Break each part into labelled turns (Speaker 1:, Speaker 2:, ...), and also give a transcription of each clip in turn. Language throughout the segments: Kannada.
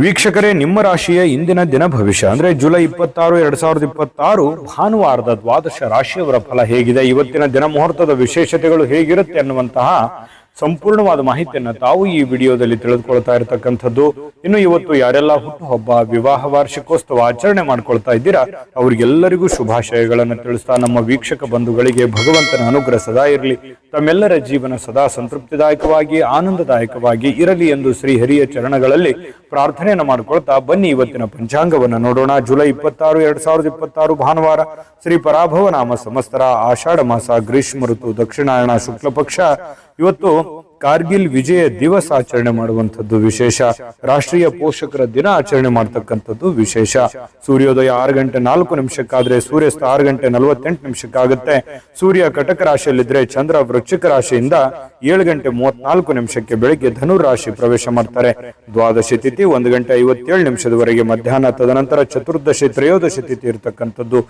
Speaker 1: ವೀಕ್ಷಕರೇ, ನಿಮ್ಮ ರಾಶಿಯ ಇಂದಿನ ದಿನ ಭವಿಷ್ಯ ಅಂದ್ರೆ ಜುಲೈ 26, 2026 ಭಾನುವಾರದ ದ್ವಾದಶ ರಾಶಿಯವರ ಫಲ ಹೇಗಿದೆ, ಇವತ್ತಿನ ದಿನ ಮುಹೂರ್ತದ ವಿಶೇಷತೆಗಳು ಹೇಗಿರುತ್ತೆ ಅನ್ನುವಂತಹ ಸಂಪೂರ್ಣವಾದ ಮಾಹಿತಿಯನ್ನು ತಾವು ಈ ವಿಡಿಯೋದಲ್ಲಿ ತಿಳಿದುಕೊಳ್ತಾ ಇರತಕ್ಕಂಥದ್ದು. ಇನ್ನು ಇವತ್ತು ಯಾರೆಲ್ಲ ಹುಟ್ಟುಹಬ್ಬ, ವಿವಾಹ ವಾರ್ಷಿಕೋತ್ಸವ ಆಚರಣೆ ಮಾಡ್ಕೊಳ್ತಾ ಇದ್ದೀರಾ ಅವರಿಗೆಲ್ಲರಿಗೂ ಶುಭಾಶಯಗಳನ್ನು ತಿಳಿಸ್ತಾ ನಮ್ಮ ವೀಕ್ಷಕ ಬಂಧುಗಳಿಗೆ ಭಗವಂತನ ಅನುಗ್ರಹ ಸದಾ ಇರಲಿ, ತಮ್ಮೆಲ್ಲರ ಜೀವನ ಸದಾ ಸಂತೃಪ್ತಿದಾಯಕವಾಗಿ ಆನಂದದಾಯಕವಾಗಿ ಇರಲಿ ಎಂದು ಶ್ರೀಹರಿಯ ಚರಣಗಳಲ್ಲಿ ಪ್ರಾರ್ಥನೆಯನ್ನು ಮಾಡ್ಕೊಳ್ತಾ ಬನ್ನಿ ಇವತ್ತಿನ ಪಂಚಾಂಗವನ್ನು ನೋಡೋಣ. ಜುಲೈ 26, 2026 ಭಾನುವಾರ, ಶ್ರೀ ಪರಾಭವ ನಾಮ ಸಂವತ್ಸರ, ಆಷಾಢ ಮಾಸ, ಗ್ರೀಷ್ಮ ಋತು, ದಕ್ಷಿಣಾಯಣ ಶುಕ್ಲ ಪಕ್ಷ. ಇವತ್ತು ಕಾರ್ಗಿಲ್ ವಿಜಯ ದಿವಸ ಆಚರಣೆ ಮಾಡುವಂಥದ್ದು ವಿಶೇಷ. ರಾಷ್ಟ್ರೀಯ ಪೋಷಕರ ದಿನ ಆಚರಣೆ ಮಾಡತಕ್ಕಂಥದ್ದು ವಿಶೇಷ. ಸೂರ್ಯೋದಯ 6 ಗಂಟೆ 4 ನಿಮಿಷಕ್ಕಾದ್ರೆ ಸೂರ್ಯಾಸ್ತ 6 ಗಂಟೆ 48 ನಿಮಿಷಕ್ಕಾಗುತ್ತೆ. ಸೂರ್ಯ ಕಟಕ ರಾಶಿಯಲ್ಲಿದ್ರೆ ಚಂದ್ರ ವೃಶ್ಚಿಕ ರಾಶಿಯಿಂದ 7 ಗಂಟೆ 34 ನಿಮಿಷಕ್ಕೆ ಬೆಳಿಗ್ಗೆ ಧನುರ್ ರಾಶಿ ಪ್ರವೇಶ ಮಾಡ್ತಾರೆ. ದ್ವಾದಶಿ ತಿಥಿ 1 ಗಂಟೆ 57 ನಿಮಿಷದವರೆಗೆ ಮಧ್ಯಾಹ್ನ, ತದನಂತರ ಚತುರ್ದಶಿ ತ್ರಯೋದಶಿ ತಿಥಿ ಇರತಕ್ಕಂಥದ್ದು.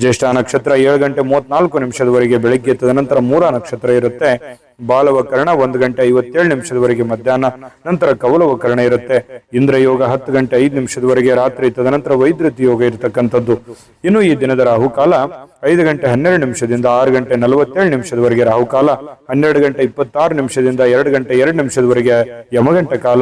Speaker 1: ಜ್ಯೇಷ್ಠ ನಕ್ಷತ್ರ 7 ಗಂಟೆ 34 ನಿಮಿಷದವರೆಗೆ ಬೆಳಿಗ್ಗೆ, ತದನಂತರ ಮೂರ ನಕ್ಷತ್ರ ಇರುತ್ತೆ. ಬಾಲವಕರಣ 1 ಗಂಟೆ 57 ನಿಮಿಷದವರೆಗೆ ಮಧ್ಯಾಹ್ನ, ನಂತರ ಕವಲವಕರಣ ಇರುತ್ತೆ. ಇಂದ್ರಯೋಗ 10 ಗಂಟೆ 5 ನಿಮಿಷದವರೆಗೆ ರಾತ್ರಿ, ತದನಂತರ ವೈದ್ಯುತಿ ಯೋಗ ಇರತಕ್ಕಂಥದ್ದು. ಇನ್ನು ಈ ದಿನದ ರಾಹುಕಾಲ 5 ಗಂಟೆ 12 ನಿಮಿಷದಿಂದ 6 ಗಂಟೆ 47 ನಿಮಿಷದವರೆಗೆ ರಾಹುಕಾಲ, 12 ಗಂಟೆ 26 ನಿಮಿಷದಿಂದ 2 ಗಂಟೆ 2 ನಿಮಿಷದವರೆಗೆ ಯಮಗಂಟ ಕಾಲ,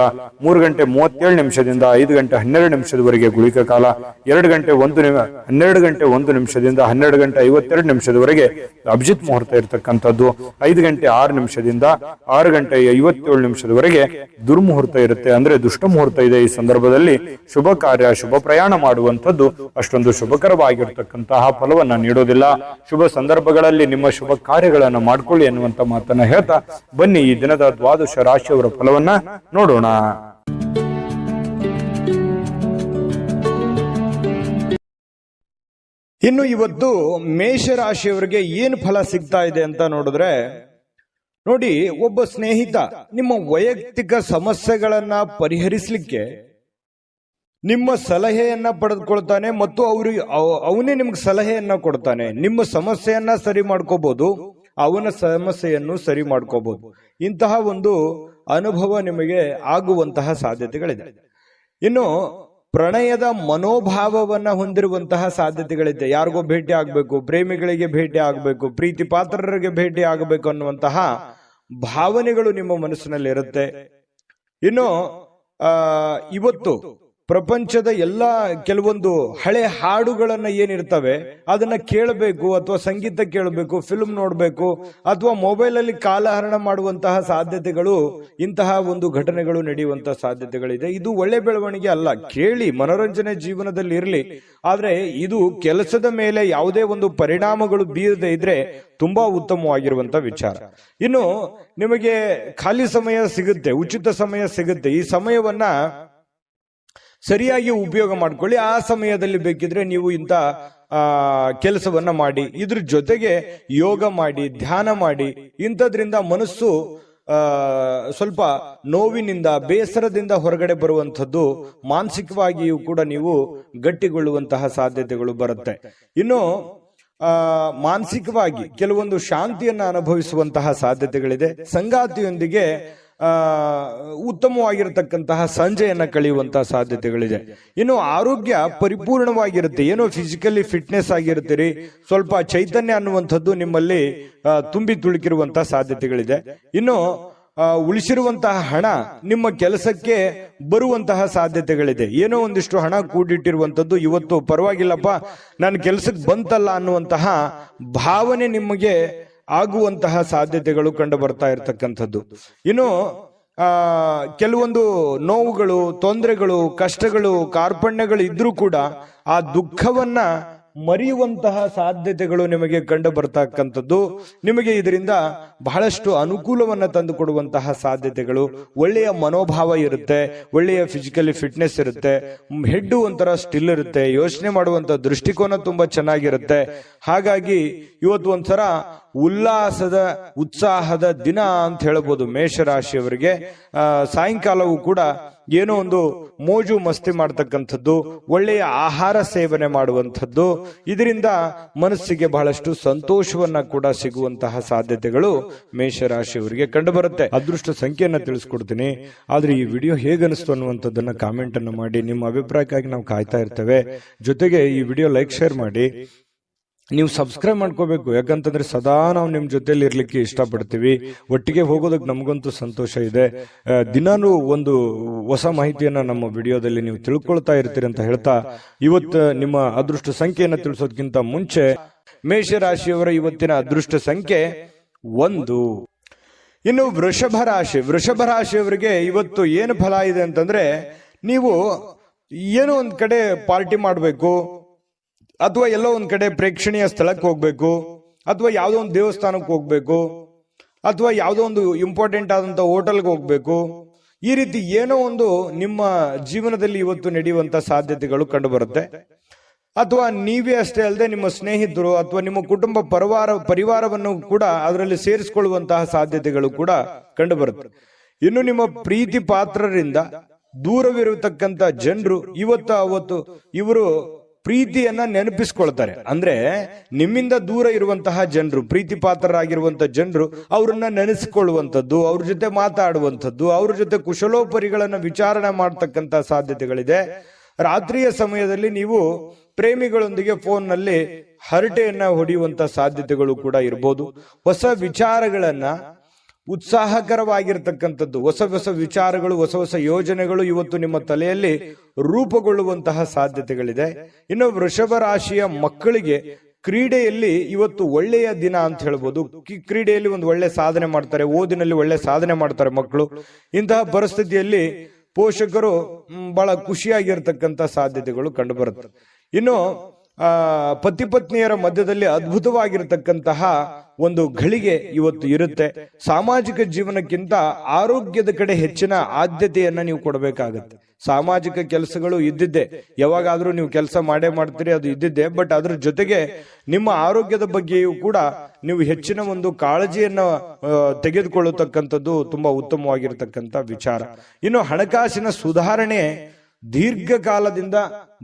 Speaker 1: 3 ಗಂಟೆ 37 ನಿಮಿಷದಿಂದ 5 ಗಂಟೆ 12 ನಿಮಿಷದವರೆಗೆ ಗುಳಿಕ ಕಾಲ, 12 ಗಂಟೆ 1 ನಿಮಿಷದಿಂದ 12 ಗಂಟೆ 52 ನಿಮಿಷದವರೆಗೆ ಅಭಿಜಿತ್ ಮುಹೂರ್ತ ಇರತಕ್ಕಂಥದ್ದು. 5 ಗಂಟೆ 6 ನಿಮಿಷದಿಂದ 6 ಗಂಟೆ 57 ನಿಮಿಷದವರೆಗೆ ದುರ್ಮುಹೂರ್ತ ಇರುತ್ತೆ, ಅಂದ್ರೆ ದುಷ್ಟ ಮುಹೂರ್ತ ಇದೆ. ಈ ಸಂದರ್ಭದಲ್ಲಿ ಶುಭ ಕಾರ್ಯ, ಶುಭ ಪ್ರಯಾಣ ಮಾಡುವಂಥದ್ದು ಅಷ್ಟೊಂದು ಶುಭಕರವಾಗಿರ್ತಕ್ಕಂತಹ ಫಲವನ್ನ ನೀಡೋದಿಲ್ಲ. ಶುಭ ಸಂದರ್ಭಗಳಲ್ಲಿ ನಿಮ್ಮ ಶುಭ ಕಾರ್ಯಗಳನ್ನು ಮಾಡ್ಕೊಳ್ಳಿ ಎನ್ನುವಂತ ಮಾತನ್ನ ಹೇಳ್ತಾ ಬನ್ನಿ ಈ ದಿನದ ದ್ವಾದಶ ರಾಶಿಯವರ ಫಲವನ್ನ ನೋಡೋಣ.
Speaker 2: ಇನ್ನು ಇವತ್ತು ಮೇಷರಾಶಿಯವರಿಗೆ ಏನು ಫಲ ಸಿಗ್ತಾ ಇದೆ ಅಂತ ನೋಡಿದ್ರೆ, ನೋಡಿ, ಒಬ್ಬ ಸ್ನೇಹಿತ ನಿಮ್ಮ ವೈಯಕ್ತಿಕ ಸಮಸ್ಯೆಗಳನ್ನ ಪರಿಹರಿಸಲಿಕ್ಕೆ ನಿಮ್ಮ ಸಲಹೆಯನ್ನ ಪಡೆದುಕೊಳ್ತಾನೆ ಮತ್ತು ಅವನೇ ನಿಮ್ಗೆ ಸಲಹೆಯನ್ನ ಕೊಡ್ತಾನೆ. ನಿಮ್ಮ ಸಮಸ್ಯೆಯನ್ನ ಸರಿ ಮಾಡ್ಕೋಬಹುದು, ಅವನ ಸಮಸ್ಯೆಯನ್ನು ಸರಿ ಮಾಡ್ಕೋಬಹುದು. ಇಂತಹ ಒಂದು ಅನುಭವ ನಿಮಗೆ ಆಗುವಂತಹ ಸಾಧ್ಯತೆಗಳಿದೆ. ಇನ್ನು ಪ್ರಣಯದ ಮನೋಭಾವವನ್ನ ಹೊಂದಿರುವಂತಹ ಸಾಧ್ಯತೆಗಳಿದೆ. ಯಾರಿಗೋ ಭೇಟಿ ಆಗ್ಬೇಕು, ಪ್ರೇಮಿಗಳಿಗೆ ಭೇಟಿ ಆಗ್ಬೇಕು, ಪ್ರೀತಿ ಪಾತ್ರರಿಗೆ ಭೇಟಿ ಆಗಬೇಕು ಅನ್ನುವಂತಹ ಭಾವನೆಗಳು ನಿಮ್ಮ ಮನಸ್ಸಿನಲ್ಲಿ ಇರುತ್ತೆ. ಇನ್ನು ಇವತ್ತು ಪ್ರಪಂಚದ ಎಲ್ಲ ಕೆಲವೊಂದು ಹಳೆ ಹಾಡುಗಳನ್ನ ಏನಿರ್ತವೆ ಅದನ್ನ ಕೇಳಬೇಕು, ಅಥವಾ ಸಂಗೀತ ಕೇಳಬೇಕು, ಫಿಲ್ಮ್ ನೋಡಬೇಕು, ಅಥವಾ ಮೊಬೈಲ್ ಅಲ್ಲಿ ಕಾಲಹರಣ ಮಾಡುವಂತಹ ಸಾಧ್ಯತೆಗಳು, ಇಂತಹ ಒಂದು ಘಟನೆಗಳು ನಡೆಯುವಂತಹ ಸಾಧ್ಯತೆಗಳಿದೆ. ಇದು ಒಳ್ಳೆ ಬೆಳವಣಿಗೆ ಅಲ್ಲ. ಕೇಳಿ, ಮನೋರಂಜನೆ ಜೀವನದಲ್ಲಿ ಇರಲಿ, ಆದ್ರೆ ಇದು ಕೆಲಸದ ಮೇಲೆ ಯಾವುದೇ ಒಂದು ಪರಿಣಾಮಗಳು ಬೀರದೆ ಇದ್ರೆ ತುಂಬಾ ಉತ್ತಮವಾಗಿರುವಂತ ವಿಚಾರ. ಇನ್ನು ನಿಮಗೆ ಖಾಲಿ ಸಮಯ ಸಿಗುತ್ತೆ, ಉಚಿತ ಸಮಯ ಸಿಗುತ್ತೆ. ಈ ಸಮಯವನ್ನ ಸರಿಯಾಗಿ ಉಪಯೋಗ ಮಾಡ್ಕೊಳ್ಳಿ. ಆ ಸಮಯದಲ್ಲಿ ಬೇಕಿದ್ರೆ ನೀವು ಇಂಥ ಕೆಲಸವನ್ನ ಮಾಡಿ, ಇದ್ರ ಜೊತೆಗೆ ಯೋಗ ಮಾಡಿ, ಧ್ಯಾನ ಮಾಡಿ. ಇಂಥದ್ರಿಂದ ಮನಸ್ಸು ಸ್ವಲ್ಪ ನೋವಿನಿಂದ, ಬೇಸರದಿಂದ ಹೊರಗಡೆ ಬರುವಂಥದ್ದು, ಮಾನಸಿಕವಾಗಿಯೂ ಕೂಡ ನೀವು ಗಟ್ಟಿಗೊಳ್ಳುವಂತಹ ಸಾಧ್ಯತೆಗಳು ಬರುತ್ತೆ. ಇನ್ನು ಮಾನಸಿಕವಾಗಿ ಕೆಲವೊಂದು ಶಾಂತಿಯನ್ನ ಅನುಭವಿಸುವಂತಹ ಸಾಧ್ಯತೆಗಳಿದೆ. ಸಂಗಾತಿಯೊಂದಿಗೆ ಉತ್ತಮವಾಗಿರತಕ್ಕಂತಹ ಸಂಜೆಯನ್ನ ಕಳೆಯುವಂತಹ ಸಾಧ್ಯತೆಗಳಿದೆ. ಇನ್ನು ಆರೋಗ್ಯ ಪರಿಪೂರ್ಣವಾಗಿರುತ್ತೆ. ಏನೋ ಫಿಸಿಕಲಿ ಫಿಟ್ನೆಸ್ ಆಗಿರ್ತೀರಿ, ಸ್ವಲ್ಪ ಚೈತನ್ಯ ಅನ್ನುವಂಥದ್ದು ನಿಮ್ಮಲ್ಲಿ ತುಂಬಿ ತುಳುಕಿರುವಂತಹ ಸಾಧ್ಯತೆಗಳಿದೆ. ಇನ್ನು ಉಳಿಸಿರುವಂತಹ ಹಣ ನಿಮ್ಮ ಕೆಲಸಕ್ಕೆ ಬರುವಂತಹ ಸಾಧ್ಯತೆಗಳಿದೆ. ಏನೋ ಒಂದಿಷ್ಟು ಹಣ ಕೂಡಿಟ್ಟಿರುವಂಥದ್ದು ಇವತ್ತು ಪರವಾಗಿಲ್ಲಪ್ಪ, ನನ್ನ ಕೆಲಸಕ್ಕೆ ಬಂತಲ್ಲ ಅನ್ನುವಂತಹ ಭಾವನೆ ನಿಮಗೆ ಆಗುವಂತಹ ಸಾಧ್ಯತೆಗಳು ಕಂಡು ಬರ್ತಾ ಇರತಕ್ಕಂಥದ್ದು. ಇನ್ನು ಕೆಲವೊಂದು ನೋವುಗಳು, ತೊಂದರೆಗಳು, ಕಷ್ಟಗಳು, ಕಾರ್ಪಣ್ಯಗಳು ಇದ್ರೂ ಕೂಡ ಆ ದುಃಖವನ್ನ ಮರೆಯುವಂತಹ ಸಾಧ್ಯತೆಗಳು ನಿಮಗೆ ಕಂಡು ಬರ್ತಕ್ಕಂಥದ್ದು. ನಿಮಗೆ ಇದರಿಂದ ಬಹಳಷ್ಟು ಅನುಕೂಲವನ್ನ ತಂದು ಕೊಡುವಂತಹ ಸಾಧ್ಯತೆಗಳು, ಒಳ್ಳೆಯ ಮನೋಭಾವ ಇರುತ್ತೆ, ಒಳ್ಳೆಯ ಫಿಸಿಕಲಿ ಫಿಟ್ನೆಸ್ ಇರುತ್ತೆ, ಹೆಡ್ ಒಂಥರ ಸ್ಟಿಲ್ ಇರುತ್ತೆ, ಯೋಚನೆ ಮಾಡುವಂತ ದೃಷ್ಟಿಕೋನ ತುಂಬಾ ಚೆನ್ನಾಗಿರುತ್ತೆ. ಹಾಗಾಗಿ ಇವತ್ತು ಒಂಥರ ಉಲ್ಲಾಸದ, ಉತ್ಸಾಹದ ದಿನ ಅಂತ ಹೇಳಬಹುದು ಮೇಷರಾಶಿಯವರಿಗೆ. ಸಾಯಂಕಾಲವೂ ಕೂಡ ಏನೋ ಒಂದು ಮೋಜು ಮಸ್ತಿ ಮಾಡ್ತಕ್ಕಂಥದ್ದು, ಒಳ್ಳೆಯ ಆಹಾರ ಸೇವನೆ ಮಾಡುವಂಥದ್ದು, ಇದರಿಂದ ಮನಸ್ಸಿಗೆ ಬಹಳಷ್ಟು ಸಂತೋಷವನ್ನ ಕೂಡ ಸಿಗುವಂತಹ ಸಾಧ್ಯತೆಗಳು ಮೇಷರಾಶಿಯವರಿಗೆ ಕಂಡು ಬರುತ್ತೆ. ಅದೃಷ್ಟ ಸಂಖ್ಯೆಯನ್ನ ತಿಳಿಸ್ಕೊಡ್ತೀನಿ, ಆದ್ರೆ ಈ ವಿಡಿಯೋ ಹೇಗನಿಸ್ತು ಅನ್ನುವಂಥದ್ದನ್ನ ಕಾಮೆಂಟ್ ಅನ್ನು ಮಾಡಿ. ನಿಮ್ಮ ಅಭಿಪ್ರಾಯಕ್ಕಾಗಿ ನಾವು ಕಾಯ್ತಾ ಇರ್ತೇವೆ. ಜೊತೆಗೆ ಈ ವಿಡಿಯೋ ಲೈಕ್ ಶೇರ್ ಮಾಡಿ. ನೀವು ಸಬ್ಸ್ಕ್ರೈಬ್ ಮಾಡ್ಕೋಬೇಕು, ಯಾಕಂತಂದ್ರೆ ಸದಾ ನಾವು ನಿಮ್ ಜೊತೆಲಿ ಇರ್ಲಿಕ್ಕೆ ಇಷ್ಟಪಡ್ತೀವಿ. ಒಟ್ಟಿಗೆ ಹೋಗೋದಕ್ಕೆ ನಮಗಂತೂ ಸಂತೋಷ ಇದೆ. ದಿನಾನು ಒಂದು ಹೊಸ ಮಾಹಿತಿಯನ್ನ ನಮ್ಮ ವಿಡಿಯೋದಲ್ಲಿ ನೀವು ತಿಳ್ಕೊಳ್ತಾ ಇರ್ತೀರಿ ಅಂತ ಹೇಳ್ತಾ, ಇವತ್ತು ನಿಮ್ಮ ಅದೃಷ್ಟ ಸಂಖ್ಯೆಯನ್ನ ತಿಳಿಸೋದಕ್ಕಿಂತ ಮುಂಚೆ ಮೇಷರಾಶಿಯವರ ಇವತ್ತಿನ ಅದೃಷ್ಟ ಸಂಖ್ಯೆ 1. ಇನ್ನು ವೃಷಭ ರಾಶಿಯವರಿಗೆ ಇವತ್ತು ಏನು ಫಲ ಇದೆ ಅಂತಂದ್ರೆ, ನೀವು ಏನೋ ಒಂದ್ ಕಡೆ ಪಾರ್ಟಿ ಮಾಡಬೇಕು, ಅಥವಾ ಎಲ್ಲೋ ಒಂದ್ ಕಡೆ ಪ್ರೇಕ್ಷಣೀಯ ಸ್ಥಳಕ್ಕೆ ಹೋಗ್ಬೇಕು, ಅಥವಾ ಯಾವುದೋ ಒಂದು ದೇವಸ್ಥಾನಕ್ಕೆ ಹೋಗ್ಬೇಕು, ಅಥವಾ ಯಾವುದೋ ಒಂದು ಇಂಪಾರ್ಟೆಂಟ್ ಆದಂತ ಹೋಟೆಲ್ಗೆ ಹೋಗ್ಬೇಕು. ಈ ರೀತಿ ಏನೋ ಒಂದು ನಿಮ್ಮ ಜೀವನದಲ್ಲಿ ಇವತ್ತು ನಡೆಯುವಂತ ಸಾಧ್ಯತೆಗಳು ಕಂಡು ಬರುತ್ತೆ. ಅಥವಾ ನೀವೇ ಅಷ್ಟೇ ಅಲ್ಲದೆ ನಿಮ್ಮ ಸ್ನೇಹಿತರು ಅಥವಾ ನಿಮ್ಮ ಕುಟುಂಬ ಪರಿವಾರವನ್ನು ಕೂಡ ಅದರಲ್ಲಿ ಸೇರಿಸಿಕೊಳ್ಳುವಂತಹ ಸಾಧ್ಯತೆಗಳು ಕೂಡ ಕಂಡು ಬರುತ್ತೆ. ಇನ್ನು ನಿಮ್ಮ ಪ್ರೀತಿ ಪಾತ್ರರಿಂದ ದೂರವಿರತಕ್ಕಂತ ಜನರು ಅವತ್ತು ಇವರು ಪ್ರೀತಿಯನ್ನ ನೆನಪಿಸ್ಕೊಳ್ತಾರೆ. ಅಂದ್ರೆ ನಿಮ್ಮಿಂದ ದೂರ ಇರುವಂತಹ ಜನರು, ಪ್ರೀತಿ ಪಾತ್ರರಾಗಿರುವಂತಹ ಜನರು ಅವ್ರನ್ನ ನೆನೆಸಿಕೊಳ್ಳುವಂಥದ್ದು, ಅವ್ರ ಜೊತೆ ಮಾತಾಡುವಂಥದ್ದು, ಅವ್ರ ಜೊತೆ ಕುಶಲೋಪರಿಗಳನ್ನ ವಿಚಾರಣೆ ಮಾಡತಕ್ಕಂತ ಸಾಧ್ಯತೆಗಳಿದೆ. ರಾತ್ರಿಯ ಸಮಯದಲ್ಲಿ ನೀವು ಪ್ರೇಮಿಗಳೊಂದಿಗೆ ಫೋನ್ನಲ್ಲಿ ಹರಟೆಯನ್ನ ಹೊಡೆಯುವಂತ ಸಾಧ್ಯತೆಗಳು ಕೂಡ ಇರಬಹುದು. ಹೊಸ ವಿಚಾರಗಳನ್ನ, ಉತ್ಸಾಹಕರವಾಗಿರ್ತಕ್ಕಂಥದ್ದು, ಹೊಸ ವಿಚಾರಗಳು, ಹೊಸ ಯೋಜನೆಗಳು ಇವತ್ತು ನಿಮ್ಮ ತಲೆಯಲ್ಲಿ ರೂಪುಗೊಳ್ಳುವಂತಹ ಸಾಧ್ಯತೆಗಳಿದೆ. ಇನ್ನು ವೃಷಭ ರಾಶಿಯ ಮಕ್ಕಳಿಗೆ ಕ್ರೀಡೆಯಲ್ಲಿ ಇವತ್ತು ಒಳ್ಳೆಯ ದಿನ ಅಂತ ಹೇಳ್ಬೋದು. ಕ್ರೀಡೆಯಲ್ಲಿ ಒಂದು ಒಳ್ಳೆ ಸಾಧನೆ ಮಾಡ್ತಾರೆ, ಓದಿನಲ್ಲಿ ಒಳ್ಳೆ ಸಾಧನೆ ಮಾಡ್ತಾರೆ ಮಕ್ಕಳು. ಇಂತಹ ಪರಿಸ್ಥಿತಿಯಲ್ಲಿ ಪೋಷಕರು ಬಹಳ ಖುಷಿಯಾಗಿರ್ತಕ್ಕಂಥ ಸಾಧ್ಯತೆಗಳು ಕಂಡು ಬರುತ್ತೆ. ಇನ್ನು ಪತಿ ಪತ್ನಿಯರ ಮಧ್ಯದಲ್ಲಿ ಅದ್ಭುತವಾಗಿರತಕ್ಕಂತಹ ಒಂದು ಘಳಿಗೆ ಇವತ್ತು ಇರುತ್ತೆ. ಸಾಮಾಜಿಕ ಜೀವನಕ್ಕಿಂತ ಆರೋಗ್ಯದ ಕಡೆ ಹೆಚ್ಚಿನ ಆದ್ಯತೆಯನ್ನ ನೀವು ಕೊಡಬೇಕಾಗತ್ತೆ. ಸಾಮಾಜಿಕ ಕೆಲಸಗಳು ಇದ್ದಿದ್ದೆ, ಯಾವಾಗಾದ್ರೂ ನೀವು ಕೆಲಸ ಮಾಡ್ತೀರಿ, ಅದು ಇದ್ದಿದ್ದೆ. ಬಟ್ ಅದ್ರ ಜೊತೆಗೆ ನಿಮ್ಮ ಆರೋಗ್ಯದ ಬಗ್ಗೆಯೂ ಕೂಡ ನೀವು ಹೆಚ್ಚಿನ ಒಂದು ಕಾಳಜಿಯನ್ನ ತೆಗೆದುಕೊಳ್ಳತಕ್ಕಂಥದ್ದು ತುಂಬಾ ಉತ್ತಮವಾಗಿರ್ತಕ್ಕಂಥ ವಿಚಾರ. ಇನ್ನು ಹಣಕಾಸಿನ ಸುಧಾರಣೆ, ದೀರ್ಘಕಾಲದಿಂದ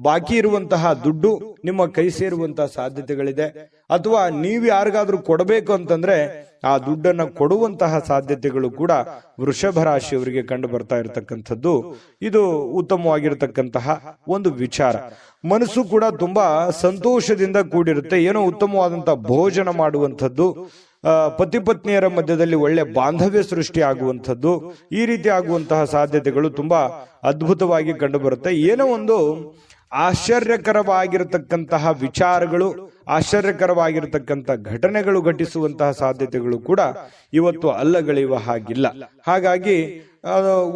Speaker 2: ಬಾಕಿ ಇರುವಂತಹ ದುಡ್ಡು ನಿಮ್ಮ ಕೈ ಸೇರುವಂತಹ ಸಾಧ್ಯತೆಗಳಿದೆ. ಅಥವಾ ನೀವು ಯಾರಿಗಾದ್ರೂ ಕೊಡಬೇಕು ಅಂತಂದ್ರೆ ಆ ದುಡ್ಡನ್ನ ಕೊಡುವಂತಹ ಸಾಧ್ಯತೆಗಳು ಕೂಡ ವೃಷಭ ರಾಶಿಯವರಿಗೆ ಕಂಡು ಬರ್ತಾ ಇರತಕ್ಕಂಥದ್ದು. ಇದು ಉತ್ತಮವಾಗಿರತಕ್ಕಂತಹ ಒಂದು ವಿಚಾರ. ಮನಸ್ಸು ಕೂಡ ತುಂಬಾ ಸಂತೋಷದಿಂದ ಕೂಡಿರುತ್ತೆ. ಏನೋ ಉತ್ತಮವಾದಂತಹ ಭೋಜನ ಮಾಡುವಂಥದ್ದು, ಪತಿ ಪತ್ನಿಯರ ಮಧ್ಯದಲ್ಲಿ ಒಳ್ಳೆ ಬಾಂಧವ್ಯ ಸೃಷ್ಟಿ ಆಗುವಂಥದ್ದು, ಈ ರೀತಿ ಆಗುವಂತಹ ಸಾಧ್ಯತೆಗಳು ತುಂಬಾ ಅದ್ಭುತವಾಗಿ ಕಂಡು ಬರುತ್ತೆ. ಏನೋ ಒಂದು ಆಶ್ಚರ್ಯಕರವಾಗಿರತಕ್ಕಂತಹ ವಿಚಾರಗಳು, ಆಶ್ಚರ್ಯಕರವಾಗಿರತಕ್ಕಂಥ ಘಟನೆಗಳು ಘಟಿಸುವಂತಹ ಸಾಧ್ಯತೆಗಳು ಕೂಡ ಇವತ್ತು ಅಲ್ಲಗಳೆಯುವ ಹಾಗಿಲ್ಲ. ಹಾಗಾಗಿ